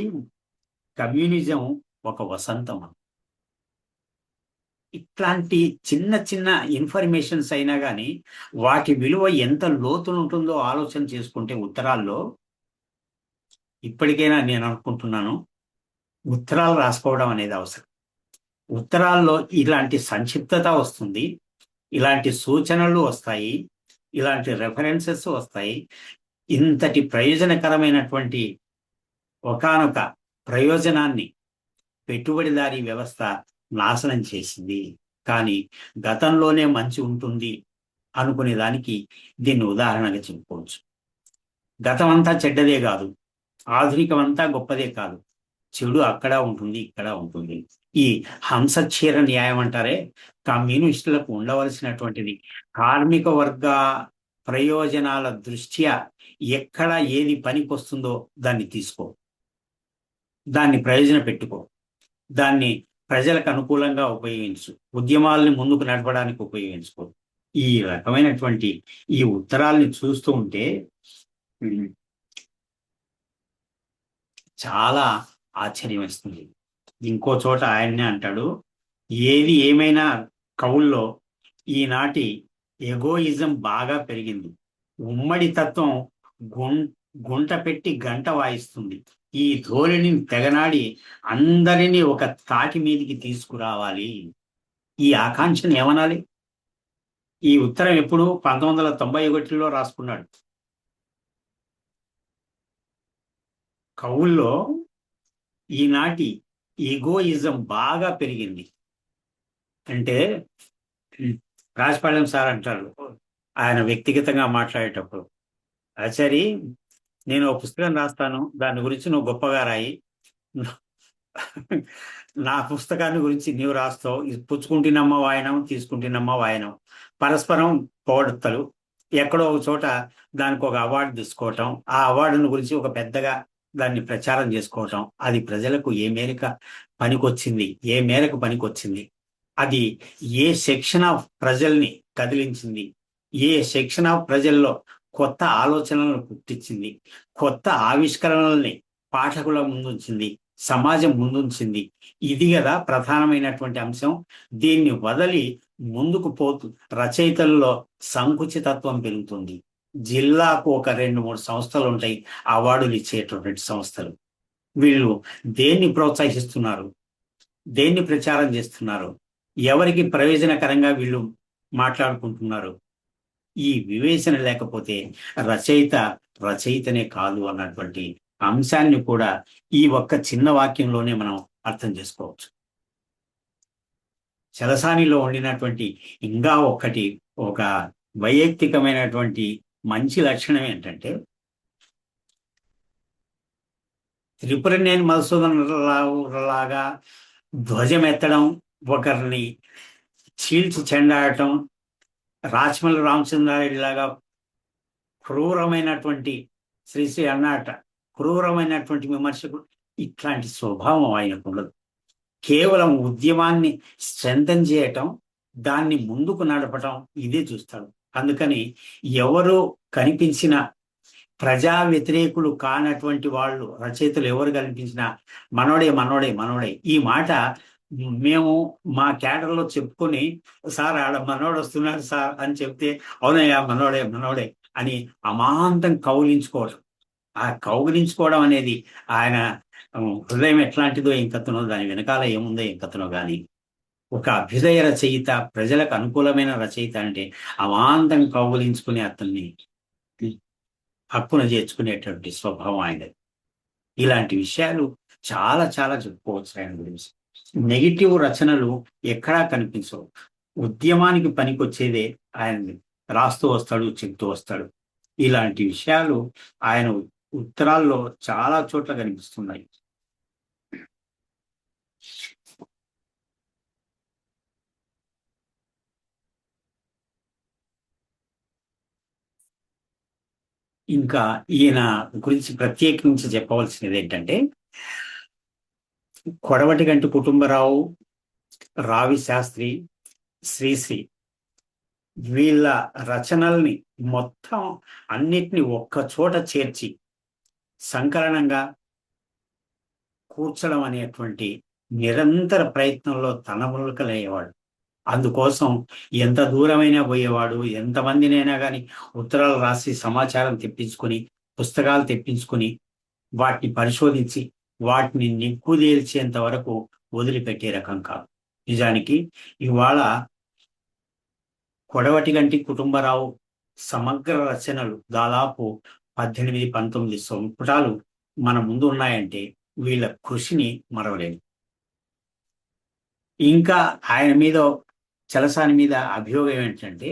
కమ్యూనిజం ఒక వసంతం. ఇట్లాంటి చిన్న చిన్న ఇన్ఫర్మేషన్స్ అయినా కానీ వాటి విలువ ఎంత లోతున ఉంటుందో ఆలోచన చేసుకుంటే ఉత్తరాల్లో, ఇప్పటికైనా నేను అనుకుంటున్నాను, ఉత్తరాలు రాసుకోవడం అనేది అవసరం. ఉత్తరాల్లో ఇలాంటి సంక్షిప్తత వస్తుంది, ఇలాంటి సూచనలు వస్తాయి, ఇలాంటి రెఫరెన్సెస్ వస్తాయి. ఇంతటి ప్రయోజనకరమైనటువంటి ఒకానొక ప్రయోజనాన్ని పెట్టుబడిదారీ వ్యవస్థ నాశనం చేసింది. కానీ గతంలోనే మంచి ఉంటుంది అనుకునే దానికి దీన్ని ఉదాహరణగా చెప్పుకోవచ్చు. గతం అంతా చెడ్డదే కాదు, ఆధునికం అంతా గొప్పదే కాదు, చెడు అక్కడ ఉంటుంది, ఇక్కడ ఉంటుంది. ఈ హంసక్షీర న్యాయం అంటారే, కమ్యూనిస్టులకు ఉండవలసినటువంటిది కార్మిక వర్గ ప్రయోజనాల దృష్ట్యా ఎక్కడ ఏది పనికొస్తుందో దాన్ని తీసుకో, దాన్ని ప్రయోజన పెట్టుకో, దాన్ని ప్రజలకు అనుకూలంగా ఉపయోగించు, ఉద్యమాలని ముందుకు నడపడానికి ఉపయోగించుకో. ఈ రకమైనటువంటి ఈ ఉత్తరాల్ని చూస్తూ ఉంటే చాలా ఆశ్చర్యం వేస్తుంది. ఇంకో చోట ఆయన్నే అంటాడు, ఏది ఏమైనా కవుల్లో ఈనాటి ఎగోయిజం బాగా పెరిగింది, ఉమ్మడి తత్వం గుంట పెట్టి గంట వాయిస్తుంది, ఈ ధోరణిని తెగనాడి అందరినీ ఒక తాటి మీదికి తీసుకురావాలి. ఈ ఆకాంక్షను ఏమనాలి? ఈ ఉత్తరం ఎప్పుడు 1991లో రాసుకున్నాడు. కవుల్లో ఈనాటి ఈగోయిజం బాగా పెరిగింది అంటే, రాజపాళెం సార్ అంటారు ఆయన వ్యక్తిగతంగా మాట్లాడేటప్పుడు, ఆచారి నేను ఒక పుస్తకం రాస్తాను, దాని గురించి నువ్వు గొప్పగా రాయి, నా పుస్తకాన్ని గురించి నీవు రాస్తావు, పుచ్చుకుంటున్నమ్మ వాయనం, తీసుకుంటున్నమ్మ వాయనం, పరస్పరం పొగడ్తలు, ఎక్కడో ఒక చోట దానికి ఒక అవార్డు తీసుకోవటం, ఆ అవార్డును గురించి ఒక పెద్దగా దాన్ని ప్రచారం చేసుకోవటం, అది ప్రజలకు ఏ మేరకు పనికొచ్చింది, అది ఏ సెక్షన్ ఆఫ్ ప్రజల్ని కదిలించింది, ఏ సెక్షన్ ఆఫ్ ప్రజల్లో కొత్త ఆలోచనలను పుట్టించింది, కొత్త ఆవిష్కరణల్ని పాఠకుల ముందుంచింది, సమాజం ముందుంచింది. ఇది కదా ప్రధానమైనటువంటి అంశం. దీన్ని వదలి ముందుకు పోతూ రచయితల్లో సంకుచితత్వం పెరుగుతుంది. జిల్లాకు ఒక 2-3 సంస్థలు ఉంటాయి అవార్డులు ఇచ్చేటటువంటి సంస్థలు. వీళ్ళు దేన్ని ప్రోత్సహిస్తున్నారు, దేన్ని ప్రచారం చేస్తున్నారు, ఎవరికి ప్రయోజనకరంగా వీళ్ళు మాట్లాడుకుంటున్నారు? ఈ వివేచన లేకపోతే రచయితనే కాదు అన్నటువంటి అంశాన్ని కూడా ఈ ఒక్క చిన్న వాక్యంలోనే మనం అర్థం చేసుకోవచ్చు. చలసానిలో ఉండినటువంటి ఇంకా ఒక వైయక్తికమైనటువంటి మంచి లక్షణం ఏంటంటే, త్రిపురనేని మధుసూదన్ రావు లాగా ధ్వజమెత్తడం, ఒకరిని చీల్చి చెండాడటం, రాచమల్లి రామచంద్రారెడ్డి లాగా క్రూరమైనటువంటి శ్రీశ్రీ అన్నట క్రూరమైనటువంటి విమర్శకుడు, ఇట్లాంటి స్వభావం ఆయనకు ఉండదు. కేవలం ఉద్యమాన్ని స్ట్రెంథన్ చేయటం, దాన్ని ముందుకు నడపటం, ఇదే చూస్తాడు. అందుకని ఎవరు కనిపించిన ప్రజా వ్యతిరేకులు కానటువంటి వాళ్ళు, రచయితలు ఎవరు కనిపించినా మనోడే. ఈ మాట మేము మా క్యాడర్లో చెప్పుకొని, సార్ ఆడ మనోడు వస్తున్నాడు సార్ అని చెప్తే, అవునయ్యా మనోడే అని అమాంతం కౌగిలించుకోవడం. ఆ కౌగిలించుకోవడం అనేది ఆయన హృదయం ఎట్లాంటిదో ఏం కథనో, దాని వెనకాల ఏముందో ఏం కథనో కానీ, ఒక అభ్యుదయ రచయిత, ప్రజలకు అనుకూలమైన రచయిత అంటే అమాంతం కౌగిలించుకుని అతన్ని హక్కున చేర్చుకునేటువంటి స్వభావం ఆయనది. ఇలాంటి విషయాలు చాలా చాలా చెప్పుకోవచ్చు ఆయన గురించి. నెగిటివ్ రచనలు ఎక్కడా కనిపించవు. ఉద్యమానికి పనికొచ్చేదే ఆయన రాస్తూ వస్తాడు, చెప్తూ వస్తాడు. ఇలాంటి విషయాలు ఆయన ఉత్తరాల్లో చాలా చోట్ల కనిపిస్తున్నాయి. ఇంకా ఈయన గురించి ప్రత్యేకించి చెప్పవలసినది ఏంటంటే, కొడవటిగంటి కుటుంబరావు, రావి శాస్త్రి, శ్రీశ్రీ వీళ్ళ రచనల్ని మొత్తం అన్నిటిని ఒక్క చోట చేర్చి సంకలనంగా కూర్చడం అనేటువంటి నిరంతర ప్రయత్నంలో తనములకలయ్యేవాడు. అందుకోసం ఎంత దూరమైనా పోయేవాడు, ఎంతమందినైనా కానీ ఉత్తరాలు రాసి సమాచారం తెప్పించుకొని, పుస్తకాలు తెప్పించుకొని, వాటిని పరిశోధించి వాటిని నిగ్గుదేల్చేంత వరకు వదిలిపెట్టే రకం కాదు. నిజానికి ఇవాళ కొడవటిగంటి కుటుంబరావు సమగ్ర రచనలు దాదాపు 18-19 సంపుటాలు మన ముందు ఉన్నాయంటే వీళ్ళ కృషిని మరవలేము. ఇంకా ఆయన మీద, చలసాని మీద అభియోగం ఏంటంటే,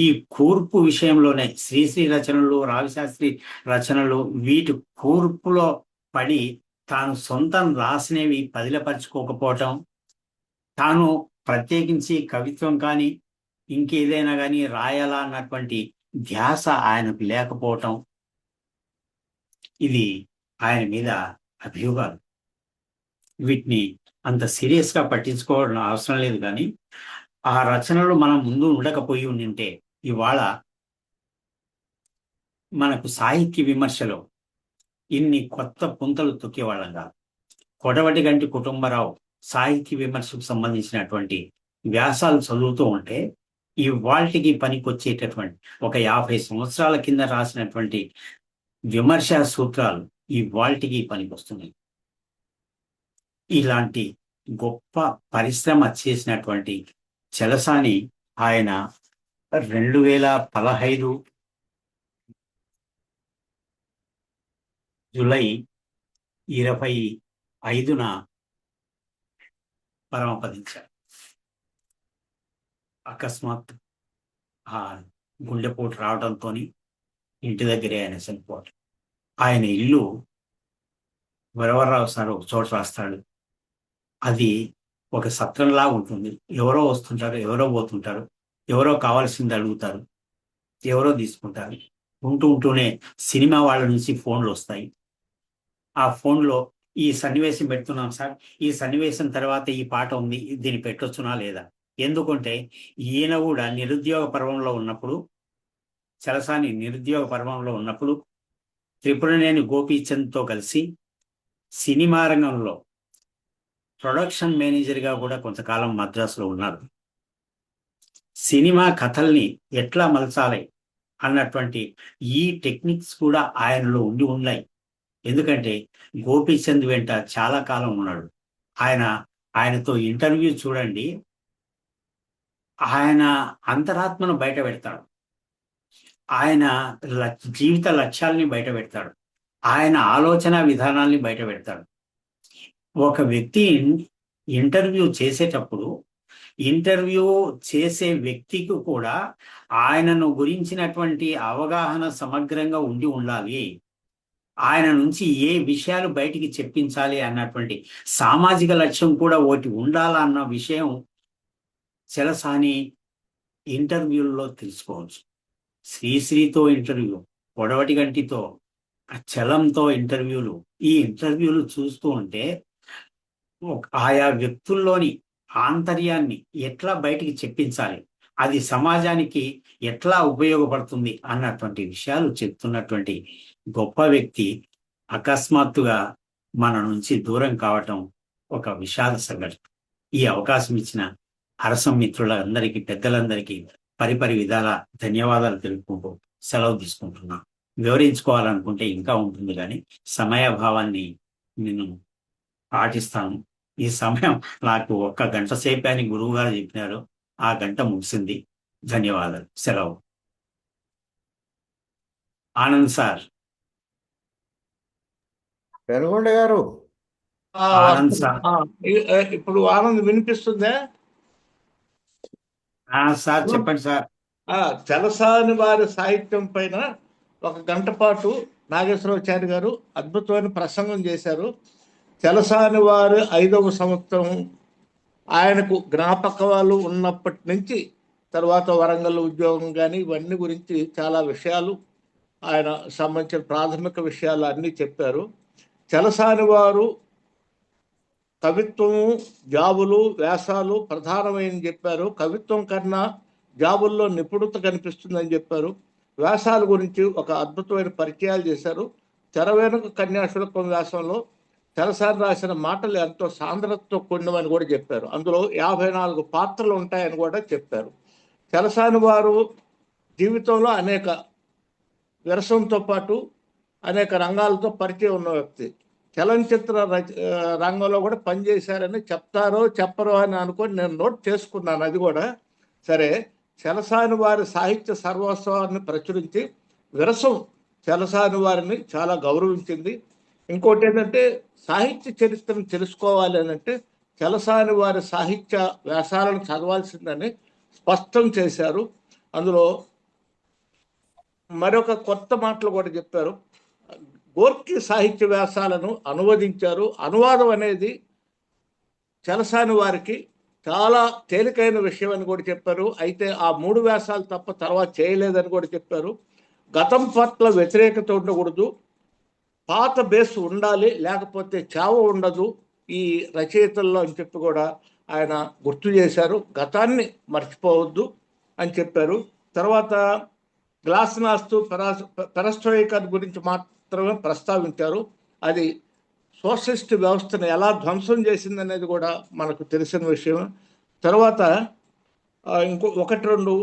ఈ కూర్పు విషయంలోనే శ్రీశ్రీ రచనలు, రావిశాస్త్రి రచనలు వీటి కూర్పులో పడి తాను సొంతం రాసినవి పదిలపరుచుకోకపోవటం, తాను ప్రత్యేకించి కవిత్వం కానీ ఇంకేదైనా కానీ రాయాలా అన్నటువంటి ధ్యాస ఆయనకు లేకపోవటం, ఇది ఆయన మీద అభియోగాలు. వీటిని అంత సీరియస్ గా పట్టించుకోవడం అవసరం లేదు. కానీ ఆ రచనలు మనం ముందు ఉండకపోయి ఉండింటే ఇవాళ మనకు సాహిత్య విమర్శలో ఇన్ని కొత్త పుంతలు తొక్కేవాళ్ళం కాదు. కొడవటిగంటి కుటుంబరావు సాహిత్య విమర్శకు సంబంధించినటువంటి వ్యాసాలు చదువుతూ ఉంటే ఇవాళకి పనికొచ్చేటటువంటి ఒక 50 సంవత్సరాల కింద రాసినటువంటి విమర్శా సూత్రాలు ఇవాళకి పనికొస్తున్నాయి. ఇలాంటి గొప్ప పరిశ్రమ చేసినటువంటి చలసాని ఆయన 2015 జూలై 25న పరమపదించారు. అకస్మాత్ ఆ గుండెపోటు రావడంతో ఇంటి దగ్గరే ఆయన చనిపోవటం. ఆయన ఇల్లు వరవరరావు సార్ ఒక చోట రాస్తాడు, అది ఒక సత్రంలా ఉంటుంది. ఎవరో వస్తుంటారు, ఎవరో పోతుంటారు, ఎవరో కావాల్సింది అడుగుతారు, ఎవరో తీసుకుంటారు. ఉంటూనే సినిమా వాళ్ళ నుంచి ఫోన్లు వస్తాయి. ఆ ఫోన్లో ఈ సన్నివేశం పెడుతున్నాం సార్, ఈ సన్నివేశం తర్వాత ఈ పాట ఉంది, దీన్ని పెట్టొచ్చునా లేదా. ఎందుకంటే ఈయన కూడా నిరుద్యోగ పర్వంలో ఉన్నప్పుడు, చలసాని నిరుద్యోగ పర్వంలో ఉన్నప్పుడు త్రిపురనేని గోపీచంద్తో కలిసి సినిమా రంగంలో ప్రొడక్షన్ మేనేజర్గా కూడా కొంతకాలం మద్రాసులో ఉన్నారు. సినిమా కథల్ని ఎట్లా మలచాలి అన్నటువంటి ఈ టెక్నిక్స్ కూడా ఆయనలో ఉన్నాయి. ఎందుకంటే గోపీచంద్ వెంట చాలా కాలం ఉన్నాడు. ఆయనతో ఇంటర్వ్యూ చూడండి, ఆయన అంతరాత్మను బయట పెడతాడు, ఆయన జీవిత లక్ష్యాల్ని బయట పెడతాడు, ఆయన ఆలోచన విధానాల్ని బయట పెడతాడు. ఒక వ్యక్తి ఇంటర్వ్యూ చేసేటప్పుడు ఇంటర్వ్యూ చేసే వ్యక్తికి కూడా ఆయనను గురించినటువంటి అవగాహన సమగ్రంగా ఉండాలి. ఆయన నుంచి ఏ విషయాలు బయటికి చెప్పించాలి అన్నటువంటి సామాజిక లక్ష్యం కూడా ఒకటి ఉండాలన్న విషయం చలసాని ఇంటర్వ్యూల్లో తెలుసుకోవచ్చు. శ్రీశ్రీతో ఇంటర్వ్యూ, కొడవటిగంటితో, చలంతో ఇంటర్వ్యూలు, ఈ ఇంటర్వ్యూలు చూస్తూ ఉంటే ఆయా వ్యక్తుల్లోని ఆంతర్యాన్ని ఎట్లా బయటికి చెప్పించాలి, అది సమాజానికి ఎట్లా ఉపయోగపడుతుంది అన్నటువంటి విషయాలు చెప్తున్నటువంటి గొప్ప వ్యక్తి అకస్మాత్తుగా మన నుంచి దూరం కావటం ఒక విషాద సంఘటన. ఈ అవకాశం ఇచ్చిన అరసం మిత్రులందరికీ, పెద్దలందరికీ పరిపరి విధాల ధన్యవాదాలు తెలుపుకుంటూ సెలవు తీసుకుంటున్నాను. వివరించుకోవాలనుకుంటే ఇంకా ఉంటుంది, కానీ సమయాభావాన్ని నేను పాటిస్తాను. ఈ సమయం నాకు 1 గంట సేపే అని గురువు గారు చెప్పినారు, ఆ గంట ముగిసింది. ధన్యవాదాలు, సెలవు. ఆనంద్ సార్. పెనుగొండ గారు. ఆనంద్ సార్. ఇప్పుడు ఆనంద్ వినిపిస్తుందా? సార్ చెప్పండి సార్. చలసాని వారి సాహిత్యం పైన 1 గంట పాటు నాగేశ్వరరావు గారు అద్భుతమైన ప్రసంగం చేశారు. చలసాని వారి 5వ సంవత్సరం ఆయనకు జ్ఞాపకాలు ఉన్నప్పటి నుంచి తర్వాత వరంగల్ ఉద్యోగం కానీ ఇవన్నీ గురించి చాలా విషయాలు ఆయన సంబంధించిన ప్రాథమిక విషయాలు అన్నీ చెప్పారు. చలసాని వారు కవిత్వము, జాబులు, వ్యాసాలు ప్రధానమైన చెప్పారు. కవిత్వం కన్నా జాబుల్లో నిపుణత కనిపిస్తుందని చెప్పారు. వ్యాసాల గురించి ఒక అద్భుతమైన పరిచయాలు చేశారు. తెర వెనుక కన్యాశుల్కం వ్యాసంలో తెరసారి రాసిన మాటలు ఎంతో సాంద్రతతో కూడినవని కూడా చెప్పారు. అందులో 54 పాత్రలు ఉంటాయని కూడా చెప్పారు. తెరసాని వారు జీవితంలో అనేక విరసంతో పాటు అనేక రంగాలతో పరిచయం ఉన్న వ్యక్తి. చలనచిత్ర రంగంలో కూడా పనిచేశారని చెప్తారో చెప్పరో అని అనుకొని నేను నోట్ చేసుకున్నాను. అది కూడా సరే. చలసాని వారి సాహిత్య సర్వస్వాన్ని ప్రచురించి విరసం చలసాని వారిని చాలా గౌరవించింది. ఇంకోటి ఏంటంటే సాహిత్య చరిత్రను తెలుసుకోవాలి అని అంటే చలసాని వారి సాహిత్య వ్యాసాలను చదవాల్సిందని స్పష్టం చేశారు. అందులో మరొక కొత్త మాటలు కూడా చెప్పారు. గోర్కీ సాహిత్య వ్యాసాలను అనువదించారు. అనువాదం అనేది చలసాని వారికి చాలా తేలికైన విషయం అని కూడా చెప్పారు. అయితే ఆ 3 వ్యాసాలు తప్ప తర్వాత చేయలేదని కూడా చెప్పారు. గతం పట్ల వ్యతిరేకత ఉండకూడదు, పాత బేస్ ఉండాలి, లేకపోతే చావ ఉండదు ఈ రచయితల్లో అని చెప్పి కూడా ఆయన గుర్తు చేశారు. గతాన్ని మర్చిపోవద్దు అని చెప్పారు. తర్వాత గ్లాస్నాస్తు పెరస్ట్రోయికా గురించి మాత్రమే ప్రస్తావించారు. అది సోషలిస్ట్ వ్యవస్థను ఎలా ధ్వంసం చేసిందనేది కూడా మనకు తెలిసిన విషయం. తర్వాత ఒకటి రెండు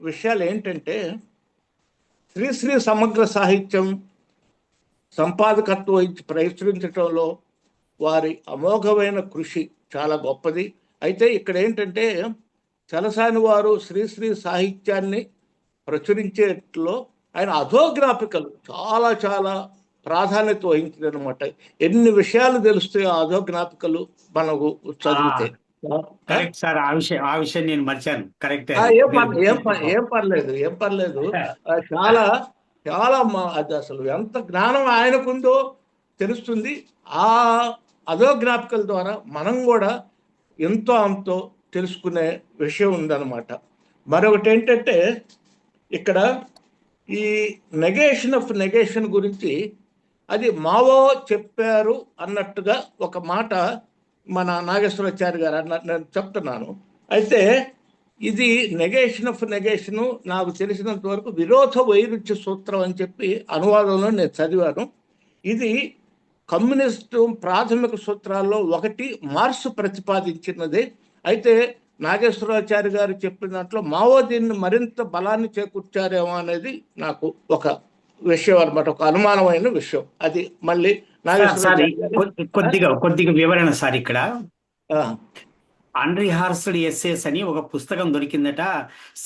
విషయాలు ఏంటంటే శ్రీశ్రీ సమగ్ర సాహిత్యం సంపాదకత్వం వహించి ప్రచురించడంలో వారి అమోఘమైన కృషి చాలా గొప్పది. అయితే ఇక్కడ ఏంటంటే చలసాని వారు శ్రీశ్రీ సాహిత్యాన్ని ప్రచురించేట్లో ఆయన అధోగ్రాఫికల్ చాలా చాలా ప్రాధాన్యత వహించింది అనమాట. ఎన్ని విషయాలు తెలుస్తాయో అధోగ్రాఫికల్ మనకు చదివితే. Correct sir. ఆ విషయం నేను మర్చాను. కరెక్ట్. ఏం పర్లేదు. చాలా చాలా అది అసలు ఎంత జ్ఞానం ఆయనకుందో తెలుస్తుంది. ఆ అధోగ్రాఫికల్ ద్వారా మనం కూడా ఎంతో అంతో తెలుసుకునే విషయం ఉందన్నమాట. మరొకటి ఏంటంటే ఇక్కడ ఈ నెగేషన్ ఆఫ్ నెగేషన్ గురించి అది మావో చెప్పారు అన్నట్టుగా ఒక మాట మన నాగేశ్వరాచార్య గారు నేను చెప్తున్నాను. అయితే ఇది నెగేషన్ ఆఫ్ నెగేషను నాకు తెలిసినంత వరకు విరోధ వైరుధ్య సూత్రం అని చెప్పి అనువాదంలో నేను చదివాను. ఇది కమ్యూనిస్టు ప్రాథమిక సూత్రాల్లో ఒకటి మార్క్స్ ప్రతిపాదించినది. అయితే నాగేశ్వరాచార్య గారు చెప్పిన దాంట్లో మావో దీన్ని మరింత బలాన్ని చేకూర్చారేమో అనేది నాకు ఒక విషయం అనమాట, ఒక అనుమానమైన విషయం. అది మళ్ళీ కొద్దిగా వివరణ సార్. ఇక్కడ అన్రిహార్స్డ్ ఎస్సేస్ అని ఒక పుస్తకం దొరికిందట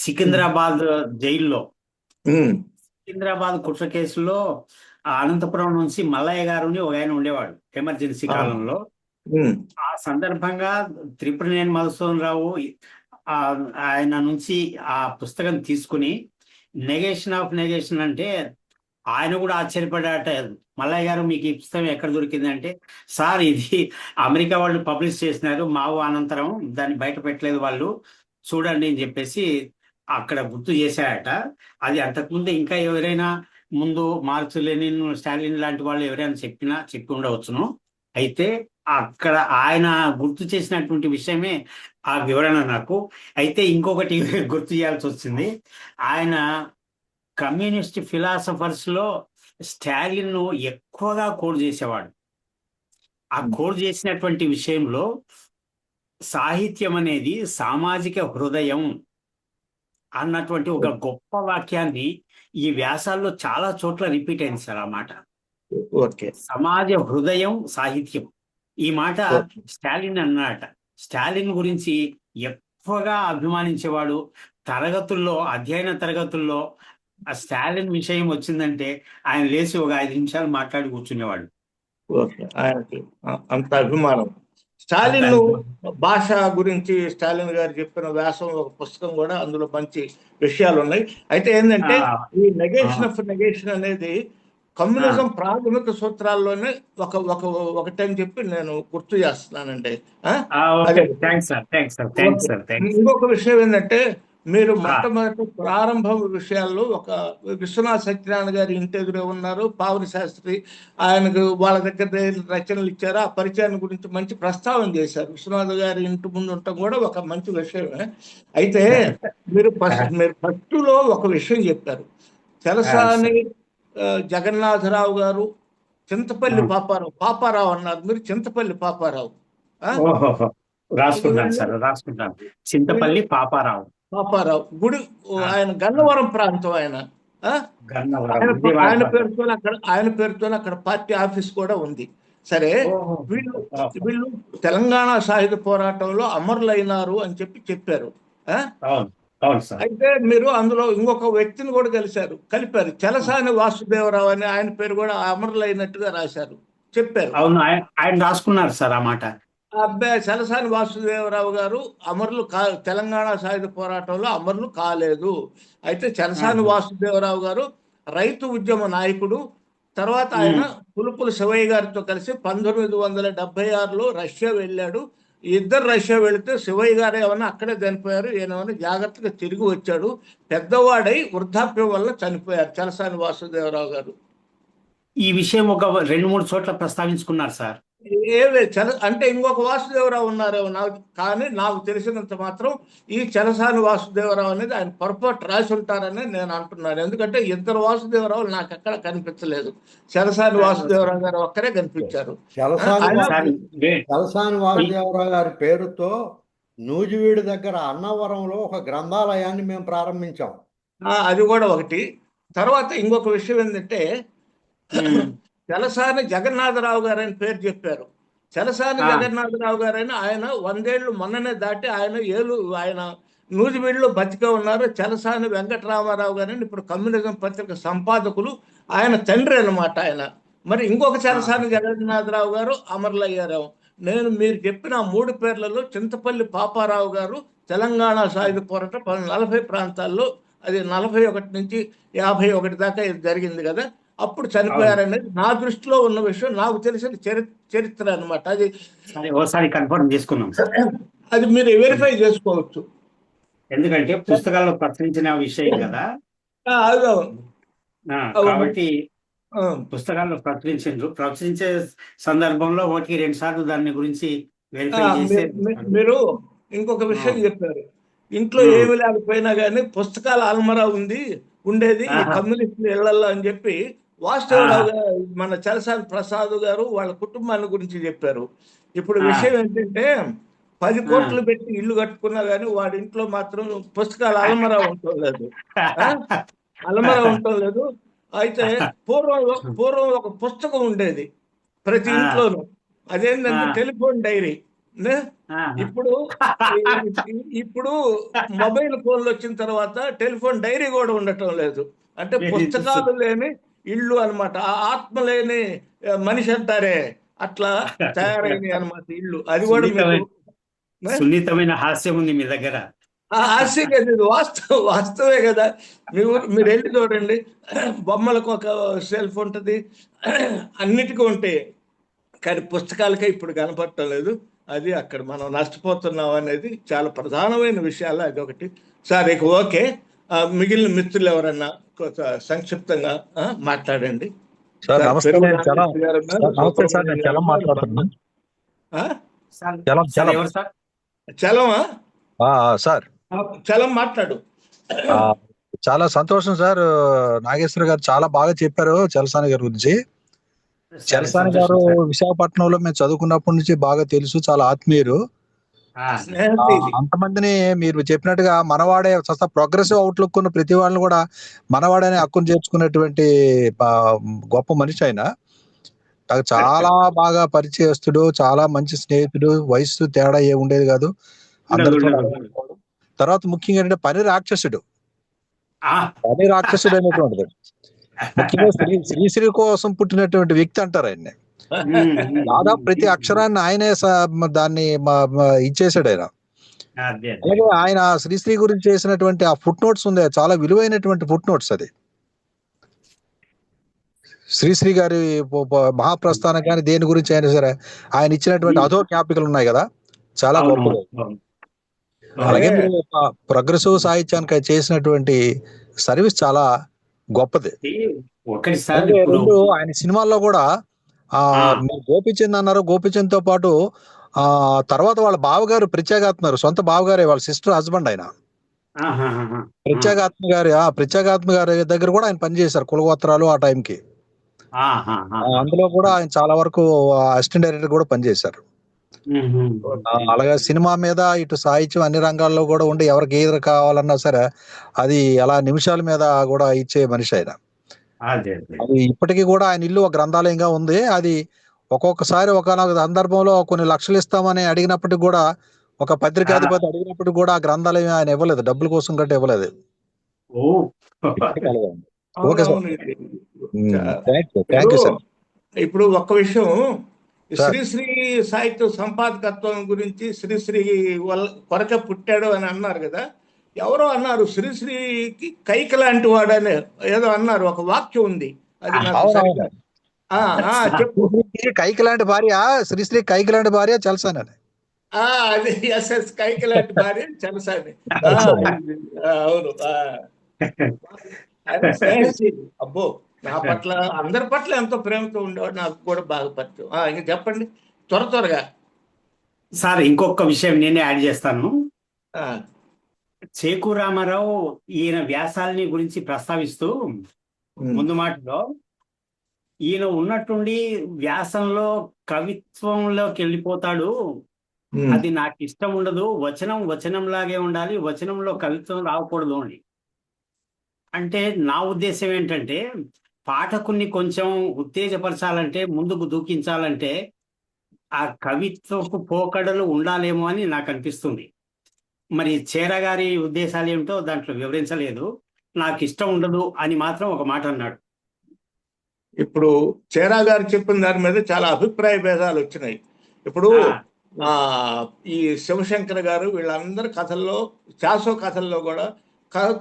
సికింద్రాబాద్ జైల్లో. సికింద్రాబాద్ కుట్ర కేసులో అనంతపురం నుంచి మల్లయ్య గారుని ఒక ఆయన ఉండేవాడు ఎమర్జెన్సీ కాలంలో. ఆ సందర్భంగా త్రిపురనేని మధుసూదన్ రావు ఆయన నుంచి ఆ పుస్తకం తీసుకుని నెగేషన్ ఆఫ్ నెగేషన్ అంటే ఆయన కూడా ఆశ్చర్యపడ్డాట. మల్లయ్య గారు మీకు ఈ పుస్తకం ఎక్కడ దొరికింది అంటే, సార్ ఇది అమెరికా వాళ్ళు పబ్లిష్ చేసినారు, మావో అనంతరం దాన్ని బయట పెట్టలేదు వాళ్ళు, చూడండి అని చెప్పేసి అక్కడ గుర్తు చేశారట. అది అంతకుముందు ఇంకా ఎవరైనా ముందు మార్క్స్, లెనిన్, స్టాలిన్ లాంటి వాళ్ళు ఎవరైనా చెప్పి ఉండవచ్చును. అయితే అక్కడ ఆయన గుర్తు చేసినటువంటి విషయమే ఆ వివరణ నాకు. అయితే ఇంకొకటి గుర్తు చేయాల్సి వచ్చింది. ఆయన కమ్యూనిస్ట్ ఫిలాసఫర్స్ లో స్టాలిన్ ను ఎక్కువగా కోడ్ చేసేవాడు. ఆ కోడ్ చేసినటువంటి విషయంలో సాహిత్యం అనేది సామాజిక హృదయం అన్నటువంటి ఒక గొప్ప వాక్యాన్ని ఈ వ్యాసాల్లో చాలా చోట్ల రిపీట్ అయింది సార్. ఆ మాట సమాజ హృదయం సాహిత్యం, ఈ మాట స్టాలిన్ అన్నట. స్టాలిన్ గురించి ఎక్కువగా అభిమానించేవాడు. తరగతుల్లో, అధ్యయన తరగతుల్లో ఆ స్టాలిన్ విషయం వచ్చిందంటే ఆయన లేచి ఒక 5 నిమిషాలు మాట్లాడి కూర్చునేవాడు. ఆయనకి అంత అభిమానం. స్టాలిన్ భాష గురించి స్టాలిన్ గారు చెప్పిన వ్యాసం ఒక పుస్తకం కూడా, అందులో మంచి విషయాలు ఉన్నాయి. అయితే ఏంటంటే ఈ నెగేషన్ ఆఫ్ నెగేషన్ అనేది కమ్యూనిజం ప్రాథమిక సూత్రాల్లోనే ఒకటని చెప్పి నేను గుర్తు చేస్తున్నానండి. ఇంకొక విషయం ఏంటంటే మీరు మొట్టమొదటి ప్రారంభ విషయాల్లో ఒక విశ్వనాథ్ సత్యనారాయణ గారి ఇంటి ఎదురే ఉన్నారు, పావని శాస్త్రి ఆయనకు వాళ్ళ దగ్గర రచనలు ఇచ్చారు, ఆ పరిచయాన్ని గురించి మంచి ప్రస్తావన చేశారు. విశ్వనాథ్ గారి ఇంటి ముందు ఉండటం కూడా ఒక మంచి విషయమే. అయితే మీరు ఫస్ట్లో ఒక విషయం చెప్పారు, చలసాని జగన్నాథరావు గారు చింతపల్లి పాపారావు అన్నారు, మీరు చింతపల్లి పాపారావు. రాసుకుంటాను సార్, రాసుకుంటాను. చింతపల్లి పాపారావు గుడి ఆయన గన్నవరం ప్రాంతం. ఆయన పేరుతో అక్కడ పార్టీ ఆఫీస్ కూడా ఉంది. సరే, వీళ్ళు తెలంగాణ సాయుధ పోరాటంలో అమరులైనారు అని చెప్పారు. అయితే మీరు అందులో ఇంకొక వ్యక్తిని కూడా కలిపారు, చలసాని వాసుదేవరావు అని, ఆయన పేరు కూడా అమరులైనట్టుగా రాశారు, చెప్పారు. అవును, ఆయన రాసుకున్నారు సార్ ఆ మాట. అబ్బాయి చలసాని వాసుదేవరావు గారు అమరులు తెలంగాణ సాయుధ పోరాటంలో అమరులు కాలేదు. అయితే చలసాని వాసుదేవరావు గారు రైతు ఉద్యమ నాయకుడు. తర్వాత ఆయన పులుపుల శివయ్య గారితో కలిసి 1976లో రష్యా వెళ్ళాడు. ఇద్దరు రష్యా వెళితే శివయ్య గారు ఏమన్నా అక్కడే చనిపోయారు, ఈయన జాగ్రత్తగా తిరిగి వచ్చాడు. పెద్దవాడై వృద్ధాప్యం వల్ల చనిపోయారు చలసాని వాసుదేవరావు గారు. ఈ విషయం ఒక 2-3 చోట్ల ప్రస్తావించుకున్నారు సార్. అంటే ఇంకొక వాసుదేవరావు ఉన్నారేమో కానీ నాకు తెలిసినంత మాత్రం ఈ చలసాని వాసుదేవరావు అనేది ఆయన పొరపాటు రాసి ఉంటారని నేను అంటున్నాను. ఎందుకంటే ఇద్దరు వాసుదేవరావు నాకు ఎక్కడ కనిపించలేదు, చలసాని వాసుదేవరావు గారు ఒక్కరే కనిపించారు. చలసాని వాసుదేవరావు గారి పేరుతో నూజివీడు దగ్గర అన్నవరంలో ఒక గ్రంథాలయాన్ని మేము ప్రారంభించాం. అది కూడా ఒకటి. తర్వాత ఇంకొక విషయం ఏంటంటే, చలసాని జగన్నాథరావు గారు అని పేరు చెప్పారు. చలసాని జగన్నాథరావు గారైనా ఆయన 100 ఏళ్ళు మొన్ననే దాటి ఆయన నూజివీడులో బతికే ఉన్నారు. చలసాని వెంకటరామారావు గారని ఇప్పుడు కమ్యూనిజం పత్రిక సంపాదకులు, ఆయన తండ్రి అన్నమాట ఆయన. మరి ఇంకొక చలసాని జగన్నాథరావు గారు అమరులయ్యారు. నేను మీరు చెప్పిన 3 పేర్లలో చింతపల్లి పాపారావు గారు తెలంగాణ సాయుధ పోరాటం 40 ప్రాంతాల్లో, అది 41 నుంచి 51 దాకా ఇది జరిగింది కదా, అప్పుడు చనిపోయారనేది నా దృష్టిలో ఉన్న విషయం, నాకు తెలిసిన చరిత్ర అన్నమాట. అది ఒకసారి కన్ఫర్మ్ చేసుకున్నాం, అది మీరు వెరిఫై చేసుకోవచ్చు, ఎందుకంటే పుస్తకాల్లో ప్రచురించిన విషయం కదా. కాబట్టి పుస్తకాల్లో ప్రచురించే సందర్భంలో 1-2 సార్లు దాని గురించి వెరిఫై చేసి. మీరు ఇంకొక విషయం చెప్పారు, ఇంట్లో ఏమి లేకపోయినా కానీ పుస్తకాల అల్మరా ఉండేది ఈ కమ్యూనిస్టుల ఇళ్లలో అని చెప్పి వాస్తవరావు గారు, మన చలసాని ప్రసాద్ గారు వాళ్ళ కుటుంబాన్ని గురించి చెప్పారు. ఇప్పుడు విషయం ఏంటంటే 10 కోట్లు పెట్టి ఇల్లు కట్టుకున్నా కానీ వాడి ఇంట్లో మాత్రం పుస్తకాల అల్మరా ఉండటం లేదు. అయితే పూర్వం ఒక పుస్తకం ఉండేది ప్రతి ఇంట్లోనూ, అదేంటంటే టెలిఫోన్ డైరీ. ఇప్పుడు మొబైల్ ఫోన్లు వచ్చిన తర్వాత టెలిఫోన్ డైరీ కూడా ఉండటం లేదు. అంటే పుస్తకాలు లేని ఇళ్ళు అన్నమాట, ఆత్మ లేని మనిషి అంటారే అట్లా తయారైంది అన్నమాట ఇల్లు. అది కూడా సున్నితమైన హాస్యం ఉంది మీ దగ్గర. హాస్యం కదా, ఇది వాస్తవే కదా. మీరు వెళ్ళి చూడండి, బొమ్మలకు ఒక సెల్ఫ్ ఉంటుంది, అన్నిటికీ ఉంటాయి, కానీ పుస్తకాలకే ఇప్పుడు కనపడటం లేదు. అది అక్కడ మనం నష్టపోతున్నాం అనేది చాలా ప్రధానమైన విషయాలు అది ఒకటి. సార్ ఇక ఓకే, మిగిలిన మిత్రులు ఎవరన్నా సంక్షిప్తంగా మాట్లాడండి. సార్ నమస్తే, నేను చలం మాట్లాడుతున్నాను. చలమా సార్? చలం మాట్లాడు. చాలా సంతోషం సార్, నాగేశ్వర గారు చాలా బాగా చెప్పారు చలసాని గారి గురించి. చలసాని గారు విశాఖపట్నంలో మేము చదువుకున్నప్పటి నుంచి బాగా తెలుసు, చాలా ఆత్మీయులు. అంతమందిని మీరు చెప్పినట్టుగా మనవాడే ప్రోగ్రెసివ్ అవుట్లుక్ ఉన్న ప్రతి వాళ్ళని కూడా మనవాడని హక్కును చేర్చుకున్నటువంటి గొప్ప మనిషి ఆయన. నాకు చాలా బాగా పరిచయస్తుడు, చాలా మంచి స్నేహితుడు, వయసు తేడా ఏ ఉండేది కాదు అందరితో. తర్వాత ముఖ్యంగా ఏంటంటే పని రాక్షసుడు అనేటువంటిది, ముఖ్యంగా శ్రీశ్రీ కోసం పుట్టినటువంటి వ్యక్తి అంటారు ఆయన్ని. దాదాపు ప్రతి అక్షరాన్ని ఆయనే దాన్ని ఇచ్చేసాడు ఆయన. అలాగే ఆయన శ్రీశ్రీ గురించి చేసినటువంటి ఆ ఫుట్ నోట్స్ ఉంది, చాలా విలువైనటువంటి ఫుట్ నోట్స్. అది శ్రీశ్రీ గారి మహాప్రస్థానం కానీ దేని గురించి అయినా సరే ఆయన ఇచ్చినటువంటి అధో జ్ఞాపికలు ఉన్నాయి కదా, చాలా గొప్ప. అలాగే అలాగే మీరు ప్రోగ్రెసివ్ సాహిత్యానికి చేసినటువంటి సర్వీస్ చాలా గొప్పది. ఒకటి సార్ అలాగే ఇప్పుడు రెండు ఆయన సినిమాల్లో కూడా ఆ, మీరు గోపీచంద్ అన్నారు. గోపీచంద్ తో పాటు తర్వాత వాళ్ళ బావగారు ప్రత్యేగాత్మ గారు, సొంత బావగారే, వాళ్ళ సిస్టర్ హస్బెండ్ ఆయన. ఆహాహాహా. ప్రత్యేగాత్మ గారి దగ్గర కూడా ఆయన పనిచేశారు, కులగోత్రాలు ఆ టైంకి. ఆహాహాహా. అందులో కూడా ఆయన చాలా వరకు అసిస్టెంట్ డైరెక్టర్ కూడా పనిచేశారు. మ్మ్. అలాగే సినిమా మీద ఇటు సాహిత్యం అన్ని రంగాల్లో కూడా ఉండి ఎవరికి ఏది కావాలన్నా సరే అది అలా నిమిషాల మీద కూడా ఇచ్చే మనిషి ఆయన. అదే అదే. అది ఇప్పటికీ కూడా ఆయన ఇల్లు ఒక గ్రంథాలయంగా ఉంది. అది ఒక్కొక్కసారి ఒకనొక సందర్భంలో కొన్ని లక్షలు ఇస్తామని అడిగినప్పటికి కూడా, ఒక పత్రికాధిపతి అడిగినప్పటికి కూడా ఆ గ్రంథాలయం ఆయన ఇవ్వలేదు, డబ్బుల కోసం కంటే ఇవ్వలేదు. ఓ ఇప్పటికీ అలాగే ఉంది. Okay sir. అవునవును. Thank you sir. ఇప్పుడు ఒక్క విషయం, సార్. శ్రీశ్రీ సాహిత్య సంపాదకత్వం గురించి శ్రీశ్రీ వాళ్ళ కొరకే పుట్టాడు అని అన్నారు కదా. ఎవరో అన్నారు శ్రీశ్రీకి కైక లాంటి వాడని ఏదో అన్నారు, ఒక వాక్యం ఉంది. అది నాకు అవునవును. సరిగ్గా చెప్పు. కైకి లాంటి భార్య, శ్రీశ్రీ కైకి లాంటి భార్య చలసానని. అది ఎస్ఎస్ కైక లాంటి భార్య చలసాని. అవును. ఆయన స్నేహితుడు. అబ్బో, నా పట్ల అందరి పట్ల ఎంతో ప్రేమతో ఉండేవాడు, నాకు కూడా బాగా పరిచయం. ఇంకా చెప్పండి త్వరగా. సార్ ఇంకొక విషయం నేనే యాడ్ చేస్తాను. ఆ, చేకు రామారావు ఈయన వ్యాసాలని గురించి ప్రస్తావిస్తూ ముందు మాటలో ఈయన ఉన్నట్టుండి వ్యాసంలో కవిత్వంలోకి వెళ్ళిపోతాడు, అది నాకు ఇష్టం ఉండదు, వచనంలాగే ఉండాలి, వచనంలో కవిత్వం రాకూడదు అని. అంటే నా ఉద్దేశం ఏంటంటే, పాఠకుని కొంచెం ఉత్తేజపరచాలంటే, ముందుకు దూకించాలంటే ఆ కవిత్వపు పోకడలు ఉండాలేమో అని నాకు అనిపిస్తుంది. మరి చేర గారి ఉద్దేశాలు ఏమిటో దాంట్లో వివరించలేదు. నాకు ఇష్టం ఉండదు అని మాత్రం ఒక మాట అన్నాడు. ఇప్పుడు చేరా గారు చెప్పిన దాని మీద చాలా అభిప్రాయ భేదాలు వచ్చినాయి. ఇప్పుడు ఈ శివశంకర్ గారు వీళ్ళందరి కథల్లో, శాసో కథల్లో కూడా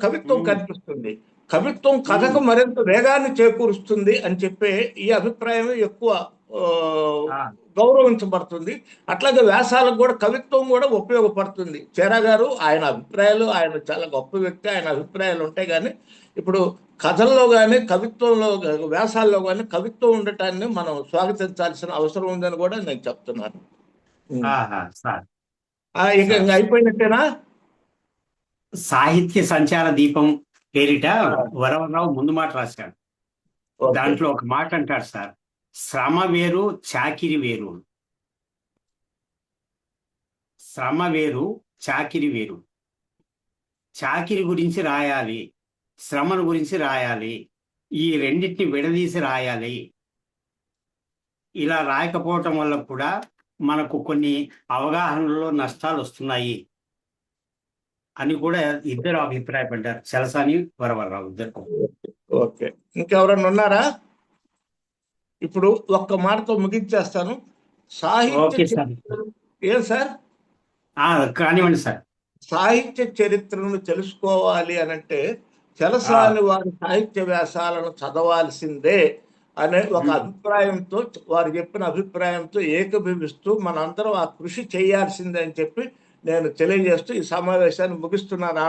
కవిత్వం కనిపిస్తుంది. కవిత్వం కథకు మరింత వేగాన్ని చేకూరుస్తుంది అని చెప్పే ఈ అభిప్రాయం ఎక్కువ గౌరవించబడుతుంది. అట్లాగే వ్యాసాలకు కూడా కవిత్వం కూడా ఉపయోగపడుతుంది. చేరా గారు ఆయన అభిప్రాయాలు, ఆయన చాలా గొప్ప వ్యక్తి, ఆయన అభిప్రాయాలు ఉంటాయి. కానీ ఇప్పుడు కథల్లో కానీ కవిత్వంలో, వ్యాసాల్లో కానీ కవిత్వం ఉండటాన్ని మనం స్వాగతించాల్సిన అవసరం ఉందని కూడా నేను చెప్తున్నాను. ఇక అయిపోయినట్టేనా? సాహిత్య సంచార దీపం పేరిట వరవరరావు ముందు మాట రాశాడు. దాంట్లో ఒక మాట అంటాడు సార్, శ్రమ వేరు చాకిరి వేరు. శ్రమ వేరు చాకిరి వేరు. చాకిరి గురించి రాయాలి, శ్రమను గురించి రాయాలి, ఈ రెండింటిని విడదీసి రాయాలి. ఇలా రాయకపోవటం వల్ల కూడా మనకు కొన్ని అవగాహనలో నష్టాలు వస్తున్నాయి అని కూడా ఇద్దరు అభిప్రాయపడ్డారు, చలసాని వరవరరావు ఇద్దరు. ఓకే, ఇంకెవరన్నా ఉన్నారా? ఇప్పుడు ఒక్క మాటతో ముగించేస్తాను. సాహిత్య ఏం సార్? కానివ్వండి సార్. సాహిత్య చరిత్రను తెలుసుకోవాలి అనంటే చలసాని వారి సాహిత్య వ్యాసాలను చదవాల్సిందే అనే ఒక అభిప్రాయంతో, వారు చెప్పిన అభిప్రాయంతో ఏకీభవిస్తూ మనందరం ఆ కృషి చేయాల్సిందే అని చెప్పి నేను తెలియజేస్తూ ఈ సమావేశాన్ని ముగిస్తున్నాను.